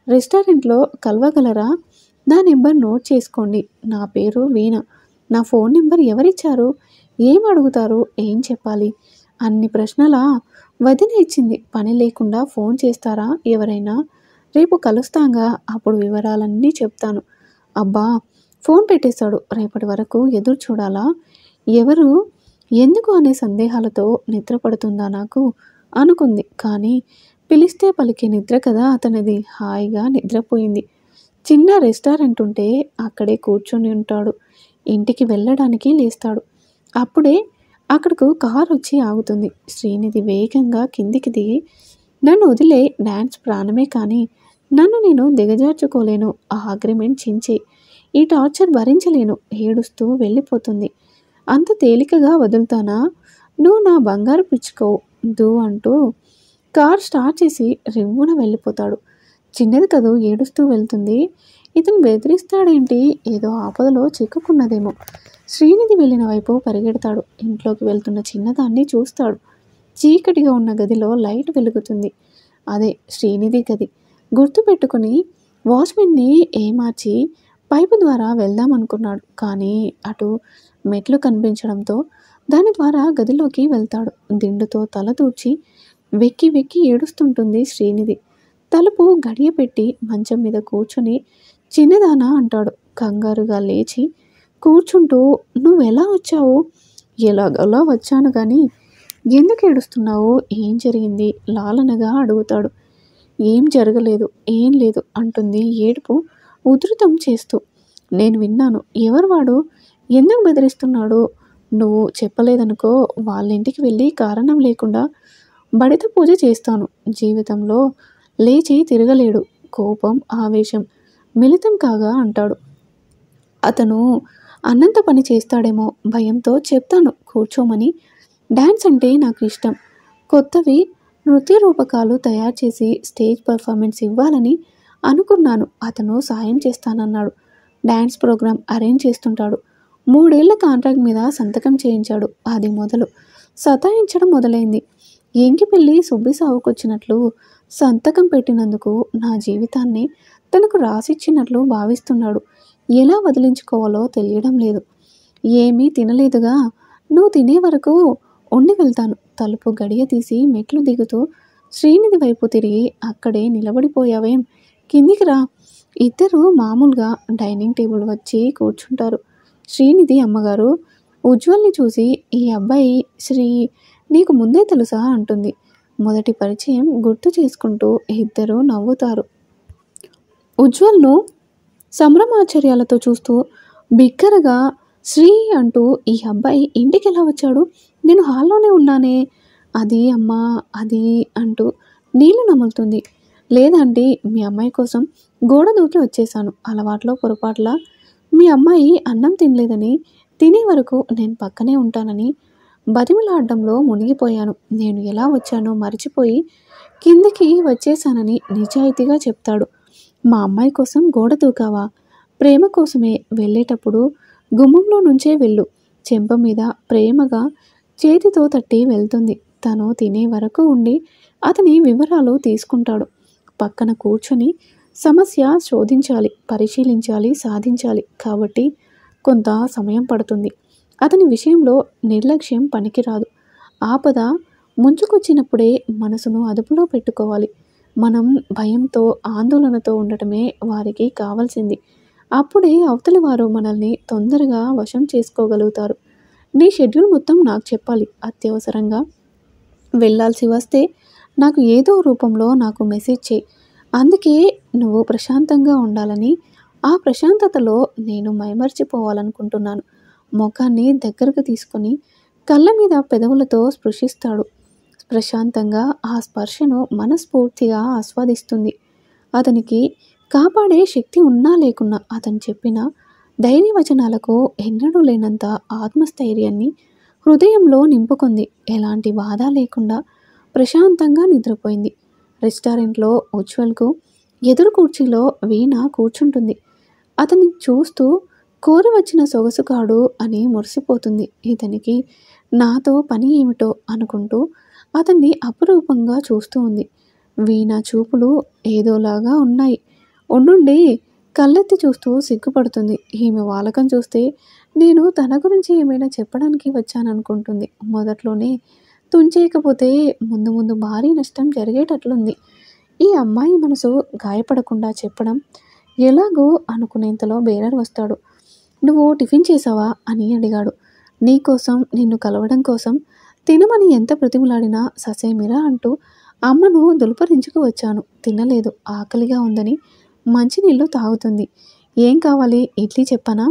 రెస్టారెంట్లో కలవగలరా? నా నెంబర్ నోట్ చేసుకోండి. నా పేరు వీణ. నా ఫోన్ నెంబర్ ఎవరిచ్చారు? ఏం అడుగుతారు? ఏం చెప్పాలి? అన్ని ప్రశ్నల వదిన ఇచ్చింది. పని లేకుండా ఫోన్ చేస్తారా ఎవరైనా? రేపు కలుస్తాంగా, అప్పుడు వివరాలన్నీ చెప్తాను. అబ్బా, ఫోన్ పెట్టేశాడు. రేపటి వరకు ఎదురు చూడాలా? ఎవరు, ఎందుకు అనే సందేహాలతో నిద్రపడుతుందా నాకు అనుకుంది. కానీ పిలిస్తే పలికే నిద్ర కదా అతనిది. హాయిగా నిద్రపోయింది. చిన్న రెస్టారెంట్ ఉంటే అక్కడే కూర్చొని ఉంటాడు. ఇంటికి వెళ్ళడానికి లేస్తాడు. అప్పుడే అక్కడకు కారు వచ్చి ఆగుతుంది. శ్రీనిధి వేగంగా కిందికి దిగి, నన్ను వదిలే, డ్యాన్స్ ప్రాణమే, కానీ నన్ను నేను దిగజార్చుకోలేను. ఆ అగ్రిమెంట్ చించి ఈ టార్చర్ భరించలేను. ఏడుస్తూ వెళ్ళిపోతుంది. అంత తేలికగా వదులుతానా? నువ్వు నా బంగారు పిచ్చుకోవు దూ అంటూ కార్ స్టార్ట్ చేసి రివ్వున వెళ్ళిపోతాడు. చిన్నది కదూ, ఏడుస్తూ వెళ్తుంది. ఇతను బెదిరిస్తాడేంటి? ఏదో ఆపదలో చిక్కుకున్నదేమో. శ్రీనిధి వెళ్ళిన వైపు పరిగెడతాడు. ఇంట్లోకి వెళ్తున్న చిన్నదాన్ని చూస్తాడు. చీకటిగా ఉన్న గదిలో లైట్ వెలుగుతుంది. అదే శ్రీనిధి గది. గుర్తుపెట్టుకుని వాచ్మెన్ని ఏమార్చి పైపు ద్వారా వెళ్దామనుకున్నాడు. కానీ అటు మెట్లు కనిపించడంతో దాని ద్వారా గదిలోకి వెళ్తాడు. దిండుతో తల దూర్చి వెక్కి వెక్కి ఏడుస్తుంటుంది శ్రీనిధి. తలుపు గడియ పెట్టి మంచం మీద కూర్చొని చిన్నదానా అంటాడు. కంగారుగా లేచి కూర్చుంటూ, నువ్వెలా వచ్చావు? ఎలాగలా వచ్చాను కానీ ఎందుకు ఏడుస్తున్నావు? ఏం జరిగింది? లాలనగా అడుగుతాడు. ఏం జరగలేదు, ఏం లేదు అంటుంది ఏడుపు ఉధృతం చేస్తూ. నేను విన్నాను. ఎవరు వాడు? ఎందుకు బెదిరిస్తున్నాడు? నువ్వు చెప్పలేదనుకో, వాళ్ళ ఇంటికి వెళ్ళి కారణం లేకుండా బడిత పూజ చేస్తాను. జీవితంలో లేచి తిరగలేడు. కోపం, ఆవేశం మిళితం కాగా అంటాడు. అతను అన్నంత పని చేస్తాడేమో భయంతో చెప్తాను కూర్చోమని. డ్యాన్స్ అంటే నాకు ఇష్టం. కొత్తవి నృత్య రూపకాలు తయారు చేసి స్టేజ్ పర్ఫార్మెన్స్ ఇవ్వాలని అనుకున్నాను. అతను సాయం చేస్తానన్నాడు. డ్యాన్స్ ప్రోగ్రాం అరేంజ్ చేస్తుంటాడు. 3 ఏళ్ల కాంట్రాక్ట్ మీద సంతకం చేయించాడు. అది మొదలు సతాయించడం మొదలైంది. ఎంకి పెళ్ళి సుబ్బి సావుకొచ్చినట్లు సంతకం పెట్టినందుకు నా జీవితాన్ని తనకు రాసిచ్చినట్లు భావిస్తున్నాడు. ఎలా వదిలించుకోవాలో తెలియడం లేదు. ఏమీ తినలేదుగా, నువ్వు తినే వరకు ఉండి వెళ్తాను. తలుపు గడియ తీసి మెట్లు దిగుతూ శ్రీనిధి వైపు తిరిగి, అక్కడే నిలబడిపోయావేం, కిందికి రా. ఇద్దరు మామూలుగా డైనింగ్ టేబుల్ వచ్చి కూర్చుంటారు. శ్రీనిధి అమ్మగారు ఉజ్వల్ని చూసి, ఈ అబ్బాయి శ్రీ నీకు ముందే తెలుసా అంటుంది. మొదటి పరిచయం గుర్తు చేసుకుంటూ ఇద్దరు నవ్వుతారు. ఉజ్వల్ను సంభ్రమాశ్చర్యాలతో చూస్తూ బిగ్గరగా శ్రీ అంటూ, ఈ అబ్బాయి ఇంటికి ఎలా వచ్చాడు? నేను హాల్లోనే ఉన్నానే. అది అమ్మా అది అంటూ నీళ్లు నములుతుంది. లేదండి, మీ అమ్మాయి కోసం గోడ దూకి వచ్చేసాను. అలవాట్లో పొరపాట్ల మీ అమ్మాయి అన్నం తినలేదని, తినే వరకు నేను పక్కనే ఉంటానని బతిమిలాడడంలో మునిగిపోయాను. నేను ఎలా వచ్చానో మర్చిపోయి కిందకి వచ్చేసానని నిజాయితీగా చెప్తాడు. మా అమ్మాయి కోసం గోడ దూకావా? ప్రేమ కోసమే. వెళ్ళేటప్పుడు గుమ్మంలో నుంచే వెళ్ళు. చెంప మీద ప్రేమగా చేతితో తట్టి వెళ్తుంది. తను తినే వరకు ఉండి అతని వివరాలు తీసుకుంటాడు. పక్కన కూర్చొని సమస్య శోధించాలి, పరిశీలించాలి, సాధించాలి. కాబట్టి కొంత సమయం పడుతుంది. అతని విషయంలో నిర్లక్ష్యం పనికిరాదు. ఆపద ముంచుకొచ్చినప్పుడే మనసును అదుపులో పెట్టుకోవాలి. మనం భయంతో, ఆందోళనతో ఉండటమే వారికి కావాల్సింది. అప్పుడే అవతలి వారు మనల్ని తొందరగా వశం చేసుకోగలుగుతారు. నీ షెడ్యూల్ మొత్తం నాకు చెప్పాలి. అత్యవసరంగా వెళ్ళాల్సి వస్తే నాకు ఏదో రూపంలో నాకు మెసేజ్ చేయి. అందుకే నువ్వు ప్రశాంతంగా ఉండాలని, ఆ ప్రశాంతతలో నేను మైమర్చిపోవాలనుకుంటున్నాను. ముఖాన్ని దగ్గరకు తీసుకొని కళ్ళ మీద పెదవులతో స్పృశిస్తాడు. ప్రశాంతంగా ఆ స్పర్శను మనస్ఫూర్తిగా ఆస్వాదిస్తుంది. అతనికి కాపాడే శక్తి ఉన్నా లేకున్నా అతను చెప్పిన ధైర్యవచనాలకు ఎన్నడూ లేనంత ఆత్మస్థైర్యాన్ని హృదయంలో నింపుకుంది. ఎలాంటి బాధ లేకుండా ప్రశాంతంగా నిద్రపోయింది. రెస్టారెంట్లో ఉజ్వల్కు ఎదురు కుర్చీలో వీణ కూర్చుంటుంది. అతన్ని చూస్తూ కోరి వచ్చిన సొగసుకాడు అని మురిసిపోతుంది. ఇతనికి నాతో పని ఏమిటో అనుకుంటూ అతన్ని అపురూపంగా చూస్తూ ఉంది. వీణ చూపులు ఏదోలాగా ఉన్నాయి. ఉండుండి కళ్ళెత్తి చూస్తూ సిగ్గుపడుతుంది. ఈమె వాలకం చూస్తే నేను తన గురించి ఏమైనా చెప్పడానికి వచ్చాననుకుంటుంది. మొదట్లోనే తుంచేయకపోతే ముందు ముందు భారీ నష్టం జరిగేటట్లుంది. ఈ అమ్మాయి మనసు గాయపడకుండా చెప్పడం ఎలాగో అనుకునేంతలో బేరర్ వస్తాడు. నువ్వు టిఫిన్ చేసావా అని అడిగాడు. నీకోసం, నిన్ను కలవడం కోసం తినమని ఎంత బ్రతిమలాడినా ససేమిరా అంటూ అమ్మను దులుపరించుకు వచ్చాను. తినలేదు, ఆకలిగా ఉందని మంచినీళ్ళు తాగుతుంది. ఏం కావాలి? ఇడ్లీ చెప్పనా?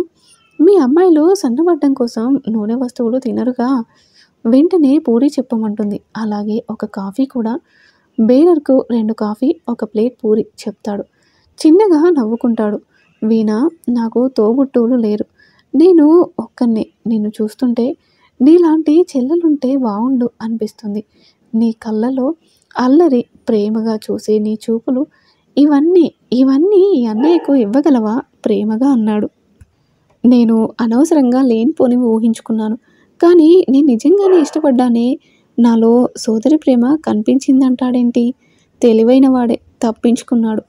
మీ అమ్మాయిలు సన్నబడ్డం కోసం నూనె వస్తువులు తినరుగా. వెంటనే పూరి చెప్పమంటుంది. అలాగే ఒక కాఫీ కూడా. బేరర్కు 2 కాఫీ, 1 ప్లేట్ పూరి చెప్తాడు. చిన్నగా నవ్వుకుంటాడు. వీణ, నాకు తోబుట్టువులు లేరు. నేను ఒక్కన్నే. నిన్ను చూస్తుంటే నీలాంటి చెల్లెలుంటే బావుండు అనిపిస్తుంది. నీ కళ్ళలో అల్లరి, ప్రేమగా చూసే నీ చూపులు, ఇవన్నీ ఇవన్నీ ఈ అన్నయ్యకు ఇవ్వగలవా? ప్రేమగా అన్నాడు. నేను అనవసరంగా లేనిపోనివి ఊహించుకున్నాను. కానీ నేను నిజంగానే ఇష్టపడ్డానే. నాలో సోదరి ప్రేమ కనిపించిందంటాడేంటి? తెలివైన వాడే, తప్పించుకున్నాడు.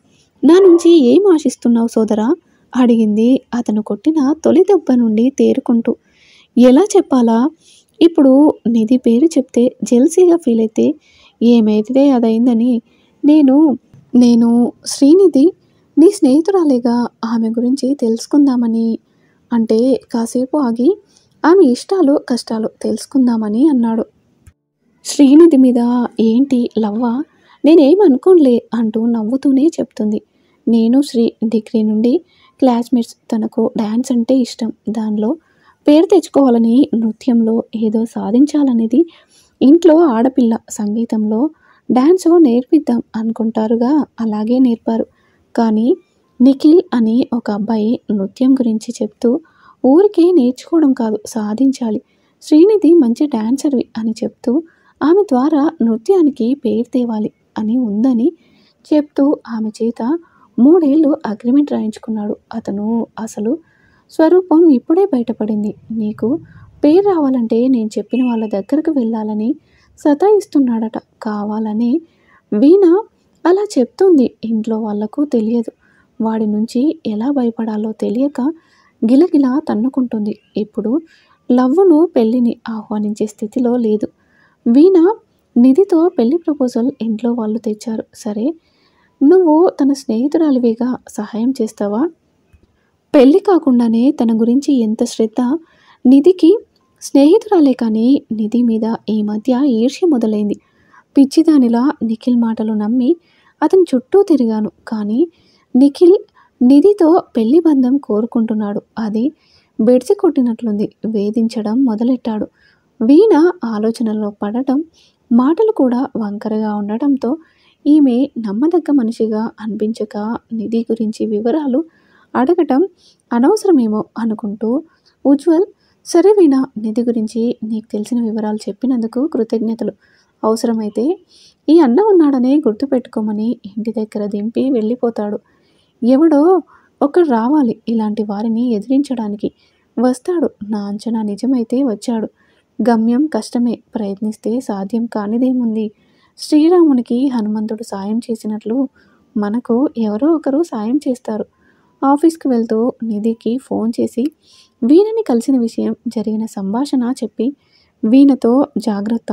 నా నుంచి ఏం ఆశిస్తున్నావు సోదరా? అడిగింది అతను కొట్టిన తొలి దెబ్బ నుండి తేరుకుంటూ. ఎలా చెప్పాలా? ఇప్పుడు నిధి పేరు చెప్తే జెల్సీగా ఫీల్ అయితే ఏమైతే అదైందని. నేను శ్రీనిధి నీ స్నేహితురాలేగా, ఆమె గురించి తెలుసుకుందామని. అంటే కాసేపు ఆగి ఆమె ఇష్టాలు కష్టాలు తెలుసుకుందామని అన్నాడు. శ్రీనిధి మీద ఏంటి లవ్వా? నేనేమనుకోనులే అంటూ నవ్వుతూనే చెప్తుంది. నేను శ్రీ డిగ్రీ నుండి క్లాస్మేట్స్. తనకు డ్యాన్స్ అంటే ఇష్టం. దానిలో పేరు తెచ్చుకోవాలని, నృత్యంలో ఏదో సాధించాలనేది. ఇంట్లో ఆడపిల్ల, సంగీతంలో డ్యాన్స్ నేర్పిద్దాం అనుకుంటారుగా, అలాగే నేర్పారు. కానీ నిఖిల్ అని ఒక అబ్బాయి నృత్యం గురించి చెప్తూ ఊరికే నేర్చుకోవడం కాదు, సాధించాలి. శ్రీనిధి మంచి డాన్సర్వి అని చెప్తూ ఆమె ద్వారా నృత్యానికి పేరు తేవాలి అని ఉందని చెప్తూ ఆమె చేత 3 ఏళ్ళు అగ్రిమెంట్ రాయించుకున్నాడు. అతను అసలు స్వరూపం ఇప్పుడే బయటపడింది. నీకు పేరు రావాలంటే నేను చెప్పిన వాళ్ళ దగ్గరకు వెళ్ళాలని సతాయిస్తున్నాడట కావాలని. వీణ అలా చెప్తుంది. ఇంట్లో వాళ్లకు తెలియదు. వాడి నుంచి ఎలా భయపడాలో తెలియక గిలగిలా తన్నుకుంటుంది. ఇప్పుడు లవ్వును పెళ్లిని ఆహ్వానించే స్థితిలో లేదు. వీణ నిధితో పెళ్లి ప్రపోజల్ ఇంట్లో వాళ్ళు తెచ్చారు. సరే, నువ్వు తన స్నేహితురాలివిగా సహాయం చేస్తావా? పెళ్లి కాకుండానే తన గురించి ఎంత శ్రద్ధ. నిధికి స్నేహితురాలే కానీ నిధి మీద ఈ మధ్య ఈర్ష్య మొదలైంది. పిచ్చిదానిలా నిఖిల్ మాటలు నమ్మి అతని చుట్టూ తిరిగాను. కానీ నిఖిల్ నిధితో పెళ్లి బంధం కోరుకుంటున్నాడు. అది బెడిసి కొట్టినట్లుంది. వేధించడం మొదలెట్టాడు. వీణ ఆలోచనలో పడటం, మాటలు కూడా వంకరగా ఉండటంతో ఈమె నమ్మదగ్గ మనిషిగా అనిపించక నిధి గురించి వివరాలు అడగటం అనవసరమేమో అనుకుంటూ ఉజ్వల్, సరే వీణ, నిధి గురించి నీకు తెలిసిన వివరాలు చెప్పినందుకు కృతజ్ఞతలు. అవసరమైతే ఈ అన్న ఉన్నాడనే గుర్తుపెట్టుకోమని ఇంటి దగ్గర దింపి వెళ్ళిపోతాడు. ఎవడో ఒకడు రావాలి ఇలాంటి వారిని ఎదిరించడానికి. వస్తాడు. నా అంచనా నిజమైతే వచ్చాడు. గమ్యం కష్టమే, ప్రయత్నిస్తే సాధ్యం కానిదేముంది. శ్రీరామునికి హనుమంతుడు సాయం చేసినట్లు మనకు ఎవరో ఒకరు సాయం చేస్తారు. ఆఫీస్కి వెళ్తూ నిధికి ఫోన్ చేసి వీణని కలిసిన విషయం, జరిగిన సంభాషణ చెప్పి వీణతో జాగ్రత్త,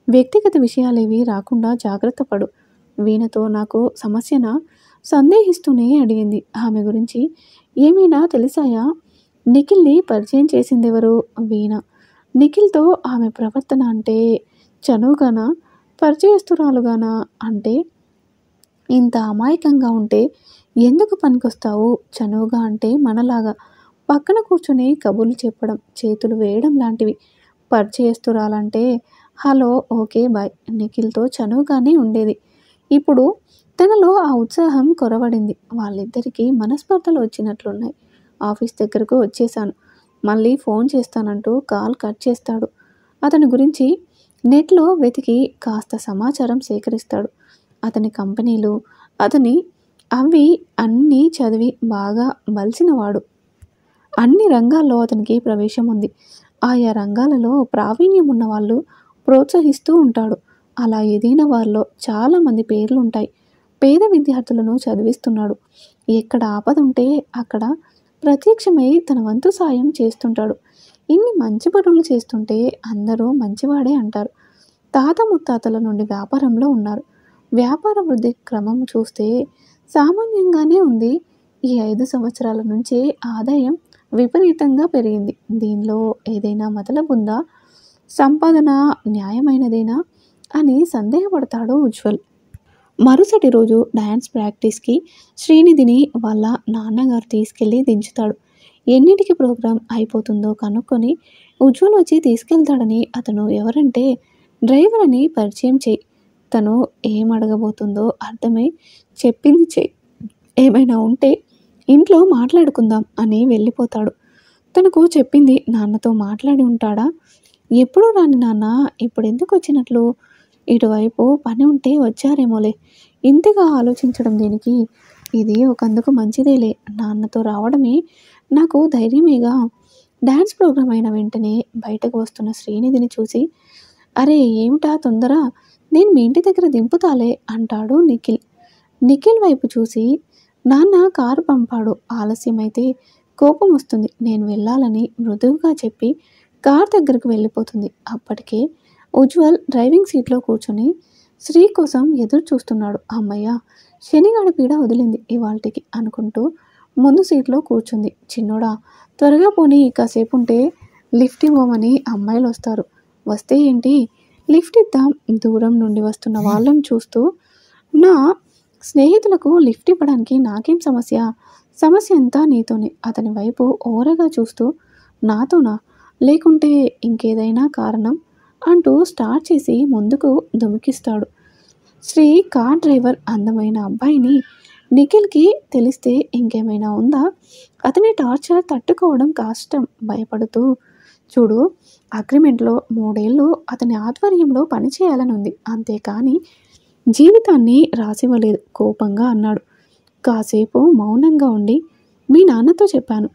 వ్యక్తిగత విషయాలేవి రాకుండా జాగ్రత్త పడు. వీణతో నాకు సమస్యనా? సందేహిస్తూనే అడిగింది. ఆమె గురించి ఏమైనా తెలిసాయా? నిఖిల్ని పరిచయం చేసిందెవరు? వీణ. నిఖిల్తో ఆమె ప్రవర్తన అంటే చనువుగానా, పరిచయస్తురాలుగానా? అంటే ఇంత అమాయకంగా ఉంటే ఎందుకు పనికొస్తావు? చనువుగా అంటే మనలాగా పక్కన కూర్చొని కబుర్లు చెప్పడం, చేతులు వేయడం లాంటివి. పరిచయస్తురాలంటే హలో, ఓకే, బాయ్. నిఖిల్తో చనువుగానే ఉండేది. ఇప్పుడు తనలో ఆ ఉత్సాహం కొరవడింది. వాళ్ళిద్దరికీ మనస్పర్ధలు వచ్చినట్లున్నాయి. ఆఫీస్ దగ్గరకు వచ్చేశాను, మళ్ళీ ఫోన్ చేస్తానంటూ కాల్ కట్ చేస్తాడు. అతని గురించి నెట్లో వెతికి కాస్త సమాచారం సేకరిస్తాడు. అతని కంపెనీలు, అతని అవి అన్నీ చదివి బాగా బలిసినవాడు. అన్ని రంగాల్లో అతనికి ప్రవేశం ఉంది. ఆయా రంగాలలో ప్రావీణ్యం ఉన్న వాళ్ళు ప్రోత్సహిస్తూ ఉంటాడు. అలా ఎదిగిన వారిలో చాలామంది పేర్లుంటాయి. పేద విద్యార్థులను చదివిస్తున్నాడు. ఎక్కడ ఆపద ఉంటే అక్కడ ప్రత్యక్షమై తన వంతు సాయం చేస్తుంటాడు. ఇన్ని మంచి పనులు చేస్తుంటే అందరూ మంచివాడే అంటారు. తాత ముత్తాతల నుండి వ్యాపారంలో ఉన్నారు. వ్యాపార వృద్ధి క్రమం చూస్తే సామాన్యంగానే ఉంది. ఈ 5 సంవత్సరాల నుంచే ఆదాయం విపరీతంగా పెరిగింది. దీనిలో ఏదైనా మతలబుందా? సంపాదన న్యాయమైనదేనా అని సందేహపడతాడు ఉజ్వల్. మరుసటి రోజు డ్యాన్స్ ప్రాక్టీస్కి శ్రీనిధిని వాళ్ళ నాన్నగారు తీసుకెళ్ళి దించుతాడు. ఎన్నింటికి ప్రోగ్రాం అయిపోతుందో కనుక్కొని ఉజ్వల్ వచ్చి తీసుకెళ్తాడని అతను ఎవరంటే డ్రైవర్ అని పరిచయం చేయి. తను ఏం అడగబోతుందో అర్థమై చెప్పింది చెయ్యి. ఏమైనా ఉంటే ఇంట్లో మాట్లాడుకుందాం అని వెళ్ళిపోతాడు. తనకు చెప్పింది నాన్నతో మాట్లాడి ఉంటాడా? ఎప్పుడూ రాని నాన్న ఇప్పుడు ఎందుకు వచ్చినట్లు? ఇటువైపు పని ఉంటే వచ్చారేమోలే. ఇంతగా ఆలోచించడం దేనికి? ఇది ఒకందుకు మంచిదేలే. నాన్నతో రావడమే నాకు ధైర్యమేగా. డ్యాన్స్ ప్రోగ్రాం అయిన వెంటనే బయటకు వస్తున్న శ్రీనిధిని చూసి, అరే ఏమిటా తొందర, నేను మీ ఇంటి దగ్గర దింపుతాలే అంటాడు నిఖిల్. నిఖిల్ వైపు చూసి, నాన్న కారు పంపాడు, ఆలస్యమైతే కోపం వస్తుంది, నేను వెళ్ళాలని మృదువుగా చెప్పి కార్ దగ్గరకు వెళ్ళిపోతుంది. అప్పటికే ఉజ్వల్ డ్రైవింగ్ సీట్లో కూర్చొని శ్రీ కోసం ఎదురు చూస్తున్నాడు. అమ్మయ్య, శనిగాడి పీడ వదిలింది ఇవాల్టికి అనుకుంటూ ముందు సీట్లో కూర్చుంది. చిన్నోడా, త్వరగా పోనీ, కాసేపు ఉంటే లిఫ్ట్ ఇవ్వమని అమ్మాయిలు వస్తారు. వస్తే ఏంటి, లిఫ్ట్ ఇద్దాం. దూరం నుండి వస్తున్న వాళ్ళని చూస్తూ, నా స్నేహితులకు లిఫ్ట్ ఇవ్వడానికి నాకేం సమస్య? సమస్య అంతా నీతోనే. అతని వైపు ఓరగా చూస్తూ, నాతోనా? లేకుంటే ఇంకేదైనా కారణం అంటూ స్టార్ట్ చేసి ముందుకు దుమికిస్తాడు. శ్రీ కార్ డ్రైవర్ అందమైన అబ్బాయిని నిఖిల్కి తెలిస్తే ఇంకేమైనా ఉందా? అతని టార్చర్ తట్టుకోవడం కష్టం. భయపడుతూ, చూడు, అగ్రిమెంట్లో 3 ఏళ్ళు అతని ఆధ్వర్యంలో పనిచేయాలని ఉంది, అంతేకాని జీవితాన్ని రాసివ్వలేదు కోపంగా అన్నాడు. కాసేపు మౌనంగా ఉండి, మీ నాన్నతో చెప్పాను,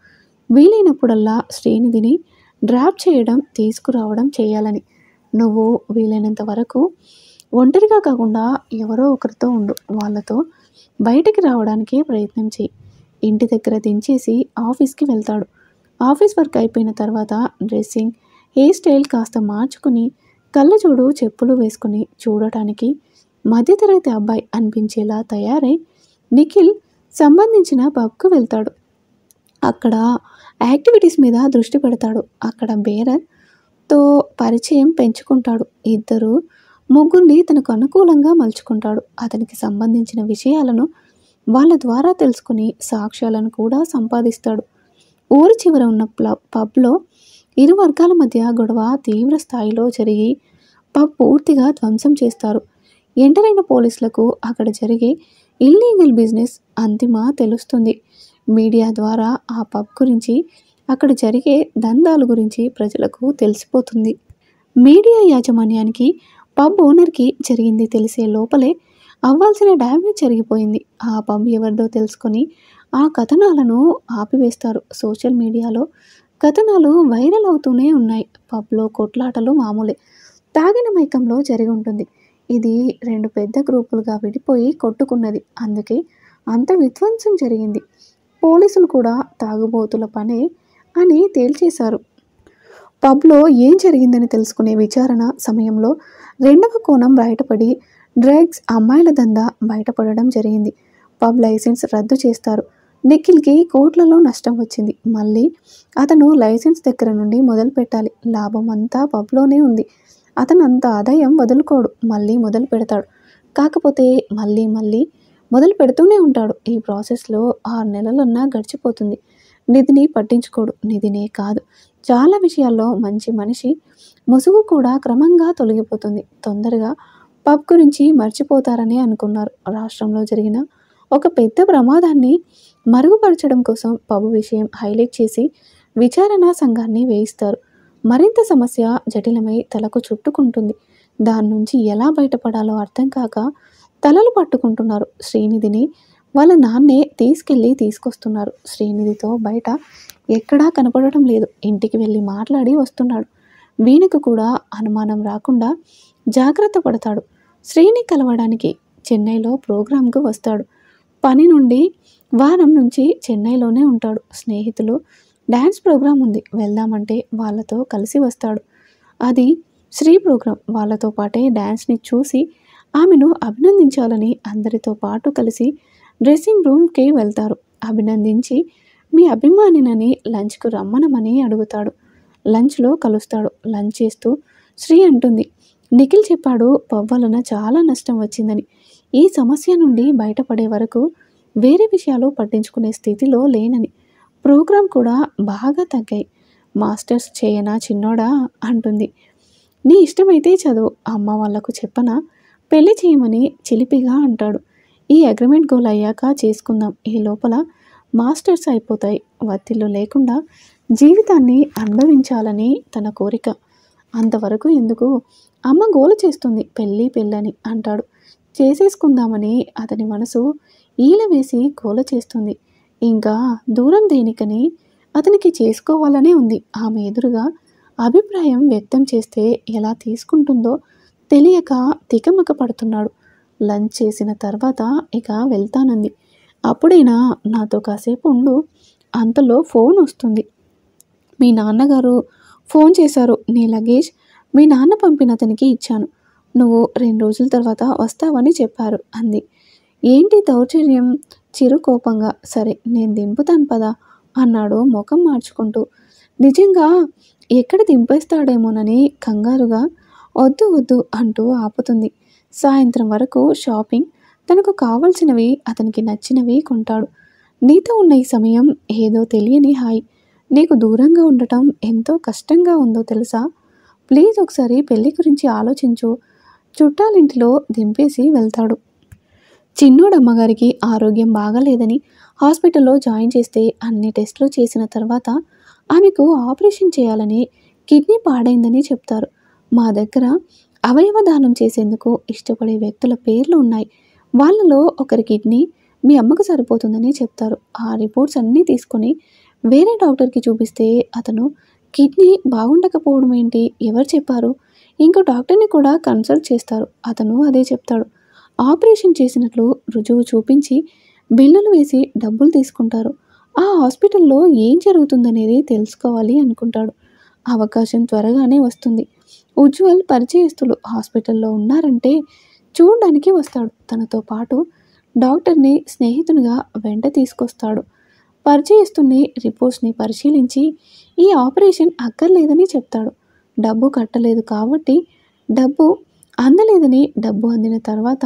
వీలైనప్పుడల్లా శ్రీనిధిని డ్రాప్ చేయడం, తీసుకురావడం చేయాలని. నువ్వు వీలైనంత వరకు ఒంటరిగా కాకుండా ఎవరో ఒకరితో ఉండు. వాళ్ళతో బయటికి రావడానికి ప్రయత్నం చేయి. ఇంటి దగ్గర దించేసి ఆఫీస్కి వెళ్తాడు. ఆఫీస్ వర్క్ అయిపోయిన తర్వాత డ్రెస్సింగ్, హెయిర్ స్టైల్ కాస్త మార్చుకుని కళ్ళజోడు, చెప్పులు వేసుకుని చూడటానికి మధ్యతరగతి అబ్బాయి అనిపించేలా తయారై నిఖిల్ సంబంధించిన పబ్కు వెళ్తాడు. అక్కడ యాక్టివిటీస్ మీద దృష్టి పెడతాడు. అక్కడ బేరర్తో పరిచయం పెంచుకుంటాడు. ఇద్దరు ముగ్గురిని తనకు అనుకూలంగా మలుచుకుంటాడు. అతనికి సంబంధించిన విషయాలను వాళ్ళ ద్వారా తెలుసుకుని సాక్ష్యాలను కూడా సంపాదిస్తాడు. ఊరి చివర ఉన్న పబ్లో ఇరు వర్గాల మధ్య గొడవ తీవ్ర స్థాయిలో జరిగి పబ్ పూర్తిగా ధ్వంసం చేస్తారు. ఎంటర్ అయిన పోలీసులకు అక్కడ జరిగే ఇల్లీగల్ బిజినెస్ అంతిమ తెలుస్తుంది. మీడియా ద్వారా ఆ పబ్ గురించి, అక్కడ జరిగే దందాల గురించి ప్రజలకు తెలిసిపోతుంది. మీడియా యాజమాన్యానికి, పబ్ ఓనర్కి జరిగింది తెలిసే లోపలే అవ్వాల్సిన డ్యామేజ్ జరిగిపోయింది. ఆ పబ్ ఎవరిదో తెలుసుకొని ఆ కథనాలను ఆపివేస్తారు. సోషల్ మీడియాలో కథనాలు వైరల్ అవుతూనే ఉన్నాయి. పబ్లో కొట్లాటలు మామూలే. తాగిన మైకంలో జరిగి ఉంటుంది. ఇది 2 పెద్ద గ్రూపులుగా విడిపోయి కొట్టుకున్నది. అందుకే అంత విధ్వంసం జరిగింది. పోలీసులు కూడా తాగుబోతుల పనే అని తేల్చేశారు. పబ్లో ఏం జరిగిందని తెలుసుకునే విచారణ సమయంలో 2వ కోణం బయటపడి డ్రగ్స్, అమ్మాయిల దందా బయటపడడం జరిగింది. పబ్ లైసెన్స్ రద్దు చేస్తారు. నిఖిల్కి కోట్లలో నష్టం వచ్చింది. మళ్ళీ అతను లైసెన్స్ దగ్గర నుండి మొదలు పెట్టాలి. లాభం అంతా పబ్లోనే ఉంది. అతను అంత ఆదాయం వదులుకోడు. మళ్ళీ మొదలు పెడతాడు. కాకపోతే మళ్ళీ మొదలు పెడుతూనే ఉంటాడు. ఈ ప్రాసెస్లో 6 నెలలన్నా గడిచిపోతుంది. నిధిని పట్టించుకోడు. నిధినే కాదు, చాలా విషయాల్లో మంచి మనిషి ముసుగు కూడా క్రమంగా తొలగిపోతుంది. తొందరగా పబ్ గురించి మర్చిపోతారని అనుకున్నారు. రాష్ట్రంలో జరిగిన ఒక పెద్ద ప్రమాదాన్ని మరుగుపరచడం కోసం పబ్ విషయం హైలైట్ చేసి విచారణా సంఘాన్ని వేయిస్తారు. మరింత సమస్య జటిలమై తలకు చుట్టుకుంటుంది. దాని నుంచి ఎలా బయటపడాలో అర్థం కాక తలలు పట్టుకుంటున్నారు. శ్రీనిధిని వాళ్ళ నాన్నే తీసుకొస్తున్నారు. శ్రీనిధితో బయట ఎక్కడా కనపడటం లేదు. ఇంటికి వెళ్ళి మాట్లాడి వస్తున్నాడు. వీణకు కూడా అనుమానం రాకుండా జాగ్రత్త పడతాడు. శ్రీని కలవడానికి చెన్నైలో ప్రోగ్రాంకు వస్తాడు. పని నుండి వారం నుంచి చెన్నైలోనే ఉంటాడు. స్నేహితులు డ్యాన్స్ ప్రోగ్రాం ఉంది, వెళ్దామంటే వాళ్ళతో కలిసి వస్తాడు. అది శ్రీ ప్రోగ్రాం. వాళ్ళతో పాటే డ్యాన్స్ని చూసి ఆమెను అభినందించాలని అందరితో పాటు కలిసి డ్రెస్సింగ్ రూమ్కి వెళ్తారు. అభినందించి మీ అభిమానినని లంచ్కు రమ్మనమని అడుగుతాడు. లంచ్లో కలుస్తాడు. లంచ్ చేస్తూ శ్రీ అంటుంది, నిఖిల్ చెప్పాడు పబ్ వలన చాలా నష్టం వచ్చిందని. ఈ సమస్య నుండి బయటపడే వరకు వేరే విషయాలు పట్టించుకునే స్థితిలో లేనని. ప్రోగ్రాం కూడా బాగా తగ్గాయి. మాస్టర్స్ చేయనా చిన్నోడా అంటుంది. నీ ఇష్టమైతే చదువు, అమ్మ వాళ్లకు చెప్పనా, పెళ్లి చేయమని చిలిపిగా అంటాడు. ఈ అగ్రిమెంట్ గోల్ అయ్యాక చేసుకుందాం. ఈ లోపల మాస్టర్స్ అయిపోతాయి. ఒత్తిళ్లు లేకుండా జీవితాన్ని అనుభవించాలని తన కోరిక. అంతవరకు ఎందుకు, అమ్మ గోల చేస్తుంది పెళ్ళని అంటాడు. చేసేసుకుందామని అతని మనసు ఈల వేసి గోల చేస్తుంది. ఇంకా దూరం దేనికని అతనికి చేసుకోవాలనే ఉంది. ఆమె ఎదురుగా అభిప్రాయం వ్యక్తం చేస్తే ఎలా తీసుకుంటుందో తెలియక తికమక పడుతున్నాడు. లంచ్ చేసిన తర్వాత ఇక వెళ్తానంది. అప్పుడైనా నాతో కాసేపు ఉండు. అంతలో ఫోన్ వస్తుంది. మీ నాన్నగారు ఫోన్ చేశారు. నీ లగేజ్ మీ నాన్న పంపిన అతనికి ఇచ్చాను. నువ్వు 2 రోజుల తర్వాత వస్తావని చెప్పారు అంది. ఏంటి దౌర్జన్యం? చిరు కోపంగా. సరే నేను దింపుతాను పదా అన్నాడు ముఖం మార్చుకుంటూ. నిజంగా ఎక్కడ దింపేస్తాడేమోనని కంగారుగా వద్దు అంటూ ఆపుతుంది. సాయంత్రం వరకు షాపింగ్, తనకు కావలసినవి, అతనికి నచ్చినవి కొంటాడు. నీతో ఉన్న ఈ సమయం ఏదో తెలియని హాయి. నీకు దూరంగా ఉండటం ఎంతో కష్టంగా ఉందో తెలుసా? ప్లీజ్ ఒకసారి పెళ్లి గురించి ఆలోచించు. చుట్టాలింటిలో దింపేసి వెళ్తాడు. చిన్నోడమ్మగారికి ఆరోగ్యం బాగాలేదని హాస్పిటల్లో జాయిన్ చేస్తే అన్ని టెస్టులు చేసిన తర్వాత ఆమెకు ఆపరేషన్ చేయాలని, కిడ్నీ పాడైందని చెప్తారు. మా దగ్గర అవయవ దానం చేసేందుకు ఇష్టపడే వ్యక్తుల పేర్లు ఉన్నాయి. వాళ్ళలో ఒకరి కిడ్నీ మీ అమ్మకు సరిపోతుందని చెప్తారు. ఆ రిపోర్ట్స్ అన్నీ తీసుకొని వేరే డాక్టర్కి చూపిస్తే అతను కిడ్నీ బాగుండకపోవడం ఏంటి, ఎవరు చెప్పారు, ఇంకో డాక్టర్ని కూడా కన్సల్ట్ చేస్తారు. అతను అదే చెప్తాడు. ఆపరేషన్ చేసినట్లు రుజువు చూపించి బిల్లులు వేసి డబ్బులు తీసుకుంటారు. ఆ హాస్పిటల్లో ఏం జరుగుతుందనేది తెలుసుకోవాలి అనుకుంటాడు. అవకాశం త్వరగానే వస్తుంది. ఉజ్వల్ పరిచయస్తులు హాస్పిటల్లో ఉన్నారంటే చూడడానికి వస్తాడు. తనతో పాటు డాక్టర్ని స్నేహితునిగా వెంట తీసుకొస్తాడు. పరిచయస్తుని రిపోర్ట్స్ని పరిశీలించి ఈ ఆపరేషన్ అక్కర్లేదని చెప్తాడు. డబ్బు కట్టలేదు కాబట్టి డబ్బు అందలేదని, డబ్బు అందిన తర్వాత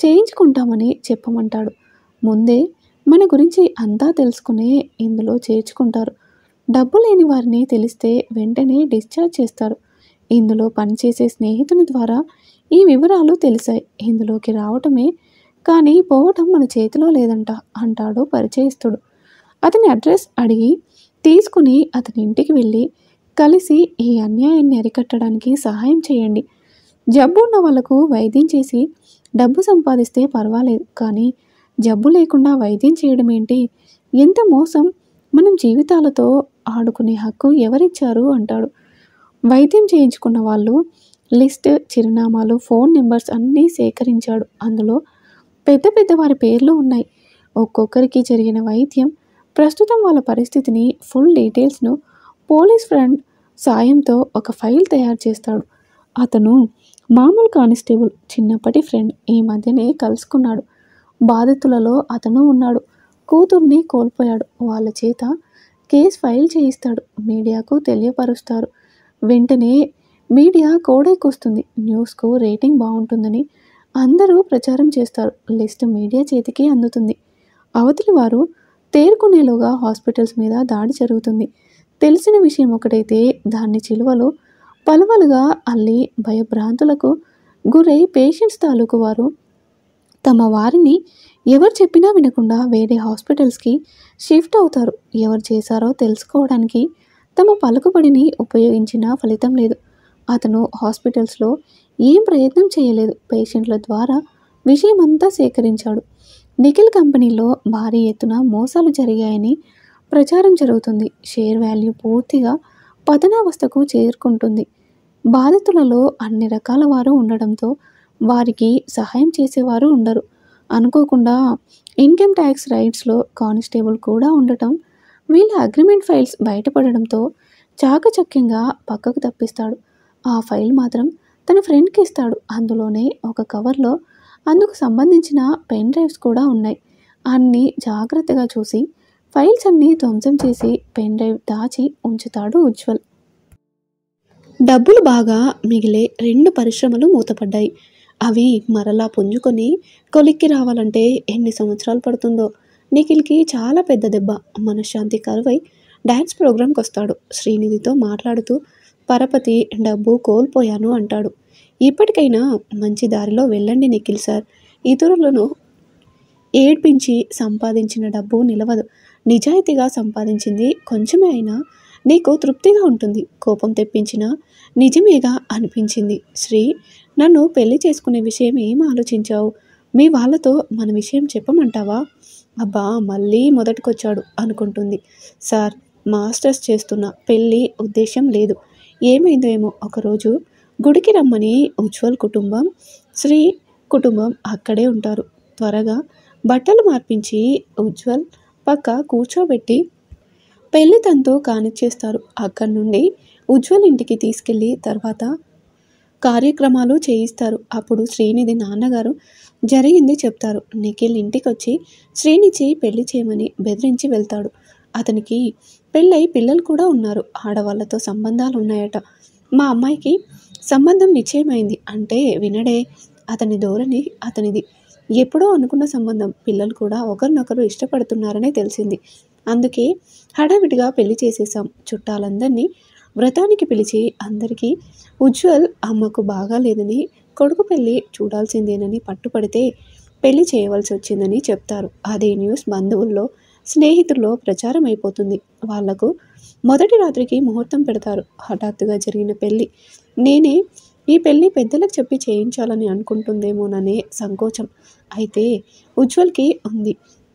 చేయించుకుంటామని చెప్పమంటాడు. ముందే మన గురించి అంతా తెలుసుకునే ఇందులో చేర్చుకుంటారు. డబ్బు లేని వారిని తెలిస్తే వెంటనే డిశ్చార్జ్ చేస్తారు. ఇందులో పనిచేసే స్నేహితుని ద్వారా ఈ వివరాలు తెలిసాయి. ఇందులోకి రావటమే కానీ పోవటం మన చేతిలో లేదంట అంటాడు పరిచయస్తుడు. అతని అడ్రస్ అడిగి తీసుకుని అతని ఇంటికి వెళ్ళి కలిసి ఈ అన్యాయాన్ని అరికట్టడానికి సహాయం చేయండి. జబ్బు ఉన్న వాళ్ళకు వైద్యం చేసి డబ్బు సంపాదిస్తే పర్వాలేదు, కానీ జబ్బు లేకుండా వైద్యం చేయడం ఏంటి, ఎంత మోసం, మనం జీవితాలతో ఆడుకునే హక్కు ఎవరిచ్చారు అంటాడు. వైద్యం చేయించుకున్న వాళ్ళు లిస్ట్, చిరునామాలు, ఫోన్ నెంబర్స్ అన్నీ సేకరించాడు. అందులో పెద్ద పెద్ద వారి పేర్లు ఉన్నాయి. ఒక్కొక్కరికి జరిగిన వైద్యం, ప్రస్తుతం వాళ్ళ పరిస్థితిని, ఫుల్ డీటెయిల్స్ను పోలీస్ ఫ్రెండ్ సాయంతో ఒక ఫైల్ తయారు చేస్తాడు. అతను మామూలు కానిస్టేబుల్, చిన్నప్పటి ఫ్రెండ్, ఈ మధ్యనే కలుసుకున్నాడు. బాధితులలో అతను ఉన్నాడు. కూతుర్ని కోల్పోయాడు. వాళ్ళ చేత కేసు ఫైల్ చేయిస్తాడు. మీడియాకు తెలియపరుస్తారు. వెంటనే మీడియా కోడైకొస్తుంది. న్యూస్కు రేటింగ్ బాగుంటుందని అందరూ ప్రచారం చేస్తారు. లిస్ట్ మీడియా చేతికి అందుతుంది. అవతలి వారు తేరుకునేలోగా హాస్పిటల్స్ మీద దాడి జరుగుతుంది. తెలిసిన విషయం ఒకటైతే దాన్ని చిలువలు పలువలుగా అల్లి భయభ్రాంతులకు గురై పేషెంట్స్ తాలూకు వారు తమ వారిని ఎవరు చెప్పినా వినకుండా వేరే హాస్పిటల్స్కి షిఫ్ట్ అవుతారు. ఎవరు చేశారో తెలుసుకోవడానికి తమ పలుకుబడిని ఉపయోగించినా ఫలితం లేదు. అతను హాస్పిటల్స్లో ఏం ప్రయత్నం చేయలేదు. పేషెంట్ల ద్వారా విషయమంతా సేకరించాడు. నిఖిల్ కంపెనీలో భారీ ఎత్తున మోసాలు జరిగాయని ప్రచారం జరుగుతుంది. షేర్ వాల్యూ పూర్తిగా పతనావస్థకు చేరుకుంటుంది. బాధితులలో అన్ని రకాల వారు ఉండడంతో వారికి సహాయం చేసేవారు ఉండరు. అనుకోకుండా ఇన్కమ్ ట్యాక్స్ రైట్స్లో కానిస్టేబుల్ కూడా ఉండటం, వీళ్ళ అగ్రిమెంట్ ఫైల్స్ బయటపడడంతో చాకచక్యంగా పక్కకు తప్పిస్తాడు. ఆ ఫైల్ మాత్రం తన ఫ్రెండ్కి ఇస్తాడు. అందులోనే ఒక కవర్లో అందుకు సంబంధించిన పెన్ డ్రైవ్స్ కూడా ఉన్నాయి. అన్నీ జాగ్రత్తగా చూసి ఫైల్స్ అన్నీ ధ్వంసం చేసి పెన్ డ్రైవ్ దాచి ఉంచుతాడు ఉజ్వల్. డబ్బులు బాగా మిగిలే 2 పరిశ్రమలు మూతపడ్డాయి. అవి మరలా పుంజుకొని కొలిక్కి రావాలంటే ఎన్ని సంవత్సరాలు పడుతుందో. నిఖిల్కి చాలా పెద్ద దెబ్బ. మనశ్శాంతి కరువై డ్యాన్స్ ప్రోగ్రాంకి వస్తాడు. శ్రీనిధితో మాట్లాడుతూ పరపతి, డబ్బు కోల్పోయాను అంటాడు. ఇప్పటికైనా మంచి దారిలో వెళ్ళండి నిఖిల్ సార్. ఇతరులను ఏడ్పించి సంపాదించిన డబ్బు నిలవదు. నిజాయితీగా సంపాదించింది కొంచెమే అయినా నీకు తృప్తిగా ఉంటుంది. కోపం తెప్పించిన నిజమేగా అనిపించింది. శ్రీ, నన్ను పెళ్లి చేసుకునే విషయం ఏం ఆలోచించావు? మీ వాళ్ళతో మన విషయం చెప్పమంటావా? అబ్బా, మళ్ళీ మొదటికొచ్చాడు అనుకుంటుంది. సార్, మాస్టర్స్ చేస్తున్న, పెళ్ళి ఉద్దేశం లేదు. ఏమైందో ఏమో. ఒకరోజు గుడికి రమ్మని ఉజ్వల్ కుటుంబం, శ్రీ కుటుంబం అక్కడే ఉంటారు. త్వరగా బట్టలు మార్పించి ఉజ్వల్ పక్క కూర్చోబెట్టి పెళ్లి తంతు కానిచ్చేస్తారు. అక్కడి నుండి ఉజ్వల్ ఇంటికి తీసుకెళ్ళి తర్వాత కార్యక్రమాలు చేయిస్తారు. అప్పుడు శ్రీనిధి నాన్నగారు జరిగింది చెప్తారు. నిఖిల్ ఇంటికి వచ్చి శ్రీనిధి పెళ్లి చేయమని బెదిరించి వెళ్తాడు. అతనికి పెళ్ళై పిల్లలు కూడా ఉన్నారు. ఆడవాళ్లతో సంబంధాలు ఉన్నాయట. మా అమ్మాయికి సంబంధం నిశ్చయమైంది అంటే వినడే. అతని ధోరణి అతనిది. ఎప్పుడో అనుకున్న సంబంధం. పిల్లలు కూడా ఒకరినొకరు ఇష్టపడుతున్నారనే తెలిసింది. అందుకే హడావిడిగా పెళ్లి చేసేసాం. చుట్టాలందరినీ వ్రతానికి పిలిచి అందరికీ ఉజ్వల్ అమ్మకు బాగాలేదని, కొడుకు పెళ్లి చూడాల్సిందేనని పట్టుపడితే పెళ్లి చేయవలసి వచ్చిందని చెప్తారు. అదే న్యూస్ బంధువుల్లో, స్నేహితుల్లో ప్రచారం అయిపోతుంది. వాళ్లకు మొదటి రాత్రికి ముహూర్తం పెడతారు. హఠాత్తుగా జరిగిన పెళ్లి. నేనే ఈ పెళ్లి పెద్దలకు చెప్పి చేయించాలని అనుకుంటుందేమోననే సంకోచం అయితే ఉజ్వల్కి ఉంది.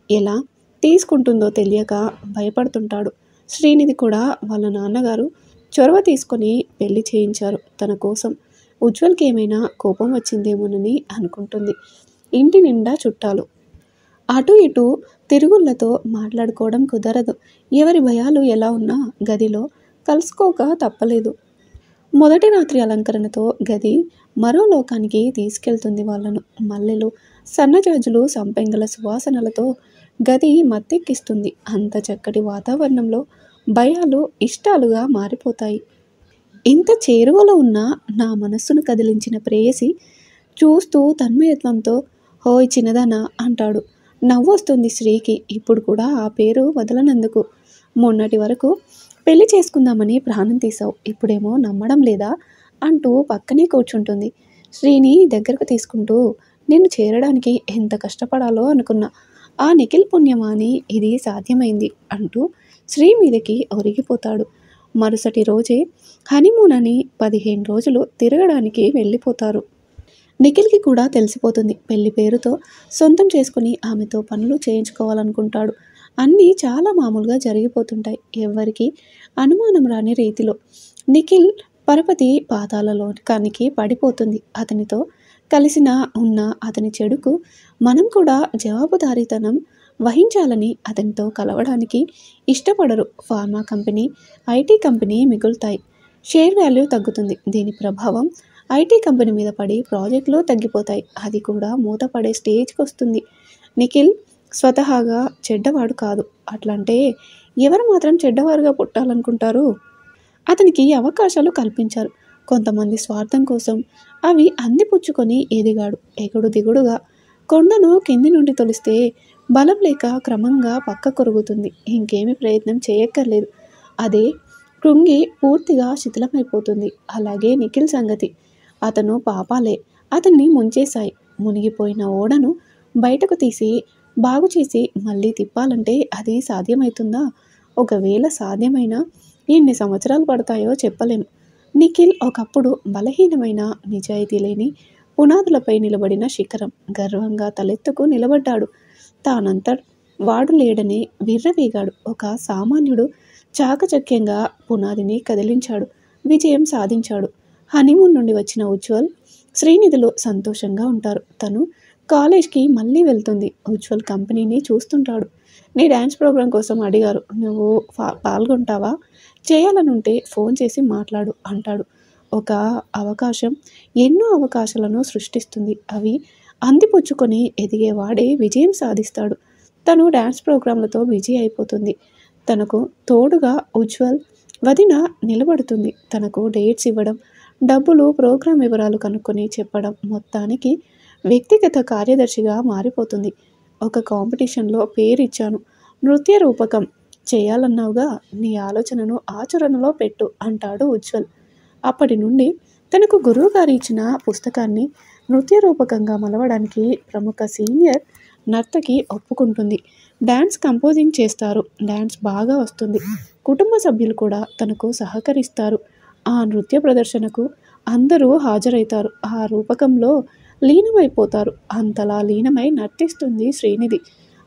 ఎలా తీసుకుంటుందో తెలియక భయపడుతుంటాడు. శ్రీనిధి కూడా వాళ్ళ నాన్నగారు చొరవ తీసుకొని పెళ్లి చేయించారు తన కోసం. ఉజ్వల్కి ఏమైనా కోపం వచ్చిందేమోనని అనుకుంటుంది. ఇంటి నిండా చుట్టాలు. అటు ఇటు తిరుగుళ్ళతో మాట్లాడుకోవడం కుదరదు. ఎవరి భయాలు ఎలా ఉన్నా గదిలో కలుసుకోక తప్పలేదు. మొదటి రాత్రి అలంకరణతో గది మరో లోకానికి తీసుకెళ్తుంది వాళ్ళను. మల్లెలు, సన్నజాజులు, సంపెంగల సువాసనలతో గది మత్తెక్కిస్తుంది. అంత చక్కటి వాతావరణంలో భయాలు ఇష్టాలుగా మారిపోతాయి. ఇంత చేరువలో ఉన్న నా మనస్సును కదిలించిన ప్రేయసి చూస్తూ తన్మయత్వంతో హోయ్ చిన్నదానా అంటాడు. నవ్వొస్తుంది శ్రీకి. ఇప్పుడు కూడా ఆ పేరు వదలనందుకు. మొన్నటి వరకు పెళ్లి చేసుకుందామని ప్రాణం తీసావు, ఇప్పుడేమో నమ్మడం లేదా అంటూ పక్కనే కూర్చుంటుంది. శ్రీని దగ్గరకు తీసుకుంటూ నిన్ను చేరడానికి ఎంత కష్టపడాలో అనుకున్నా. ఆ నిఖిల్ పుణ్యమాని ఇది సాధ్యమైంది అంటూ శ్రీ మీదకి ఒరిగిపోతాడు. మరుసటి రోజే హనీమూన్ అని 15 రోజులు తిరగడానికి వెళ్ళిపోతారు. నిఖిల్కి కూడా తెలిసిపోతుంది. పెళ్లి పేరుతో సొంతం చేసుకుని ఆమెతో పనులు చేయించుకోవాలనుకుంటాడు. అన్నీ చాలా మామూలుగా జరిగిపోతుంటాయి. ఎవరికి అనుమానం రాని రీతిలో. నిఖిల్ పరపతి పాతాళలోకానికి పడిపోతుంది. అతనితో కలిసిన ఉన్న అతని చెడుకు మనం కూడా జవాబుదారీతనం వహించాలని అతనితో కలవడానికి ఇష్టపడరు. ఫార్మా కంపెనీ, ఐటీ కంపెనీ మిగులుతాయి. షేర్ వాల్యూ తగ్గుతుంది. దీని ప్రభావం ఐటీ కంపెనీ మీద పడి ప్రాజెక్టులు తగ్గిపోతాయి. అది కూడా మూతపడే స్టేజ్కి వస్తుంది. నిఖిల్ స్వతహాగా చెడ్డవాడు కాదు. అట్లంటే ఎవరు మాత్రం చెడ్డవారుగా పుట్టాలనుకుంటారు? అతనికి అవకాశాలు కల్పించారు. కొంతమంది స్వార్థం కోసం అవి అందిపుచ్చుకొని ఎదిగాడు. ఎగుడు దిగుడుగా కొండను కింది నుండి తొలిస్తే బలం లేక క్రమంగా పక్క కొరుగుతుంది. ఇంకేమి ప్రయత్నం చేయక్కర్లేదు. అదే కృంగి పూర్తిగా శిథిలమైపోతుంది. అలాగే నిఖిల్ సంగతి. అతను పాపాలే అతన్ని ముంచేశాయి. మునిగిపోయిన ఓడను బయటకు తీసి బాగు చేసి మళ్ళీ తిప్పాలంటే అది సాధ్యమవుతుందా? ఒకవేళ సాధ్యమైనా ఎన్ని సంవత్సరాలు పడతాయో చెప్పలేము. నిఖిల్ ఒకప్పుడు బలహీనమైన, నిజాయితీ లేని పునాదులపై నిలబడిన శిఖరం. గర్వంగా తలెత్తుకు నిలబడ్డాడు. తానంతా వాడు లేడని విర్రవీగాడు. ఒక సామాన్యుడు చాకచక్యంగా పునాదిని కదిలించాడు. విజయం సాధించాడు. హనీమూన్ నుండి వచ్చిన ఉజ్వల్, శ్రీనిధులు సంతోషంగా ఉంటారు. తను కాలేజ్కి మళ్ళీ వెళ్తుంది. ఉజ్వల్ కంపెనీని చూస్తుంటాడు. నీ డ్యాన్స్ ప్రోగ్రాం కోసం అడిగారు, నువ్వు పాల్గొంటావా? చేయాలనుంటే ఫోన్ చేసి మాట్లాడు అంటాడు. ఒక అవకాశం ఎన్నో అవకాశాలను సృష్టిస్తుంది. అవి అందిపుచ్చుకొని ఎదిగేవాడే విజయం సాధిస్తాడు. తను డ్యాన్స్ ప్రోగ్రాంలతో బిజీ అయిపోతుంది. తనకు తోడుగా ఉజ్వల్ వదిన నిలబడుతుంది. తనకు డేట్స్ ఇవ్వడం, డబ్బులు, ప్రోగ్రాం వివరాలు కనుక్కొని చెప్పడం, మొత్తానికి వ్యక్తిగత కార్యదర్శిగా మారిపోతుంది. ఒక కాంపిటీషన్లో పేరిచ్చాను, నృత్య రూపకం చేయాలన్నావుగా, నీ ఆలోచనను ఆచరణలో పెట్టు అంటాడు ఉజ్వల్. అప్పటి నుండి తనకు గురువు గారు ఇచ్చిన పుస్తకాన్ని నృత్య రూపకంగా మలవడానికి ప్రముఖ సీనియర్ నర్తకి ఒప్పుకుంటుంది. డ్యాన్స్ కంపోజింగ్ చేస్తారు. డ్యాన్స్ బాగా వస్తుంది. కుటుంబ సభ్యులు కూడా తనకు సహకరిస్తారు. ఆ నృత్య ప్రదర్శనకు అందరూ హాజరవుతారు. ఆ రూపకంలో లీనమైపోతారు. అంతలా లీనమై నర్తిస్తుంది శ్రీనిధి.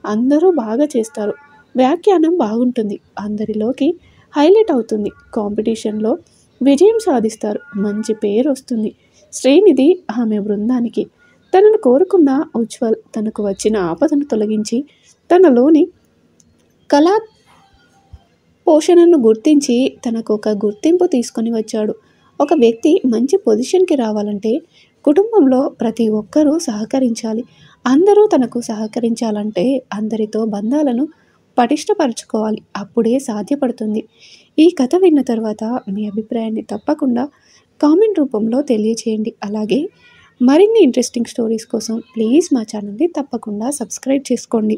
అందరూ బాగా చేస్తారు. వ్యాఖ్యానం బాగుంటుంది. అందరిలోకి హైలైట్ అవుతుంది. కాంపిటీషన్లో విజయం సాధిస్తారు. మంచి పేరు వస్తుంది శ్రీనిధి ఆమె బృందానికి. తనను కోరుకున్న ఉజ్వల్ తనకు వచ్చిన ఆపదను తొలగించి తనలోని కళా పోషణను గుర్తించి తనకు ఒక గుర్తింపు తీసుకొని వచ్చాడు. ఒక వ్యక్తి మంచి పొజిషన్కి రావాలంటే కుటుంబంలో ప్రతి ఒక్కరూ సహకరించాలి. అందరూ తనకు సహకరించాలంటే అందరితో బంధాలను పటిష్టపరచుకోవాలి. అప్పుడే సాధ్యపడుతుంది. ఈ కథ విన్న తర్వాత మీ అభిప్రాయాన్ని తప్పకుండా కామెంట్ రూపంలో తెలియచేయండి. అలాగే మరిన్ని ఇంట్రెస్టింగ్ స్టోరీస్ కోసం ప్లీజ్ మా ఛానల్ని తప్పకుండా సబ్స్క్రైబ్ చేసుకోండి.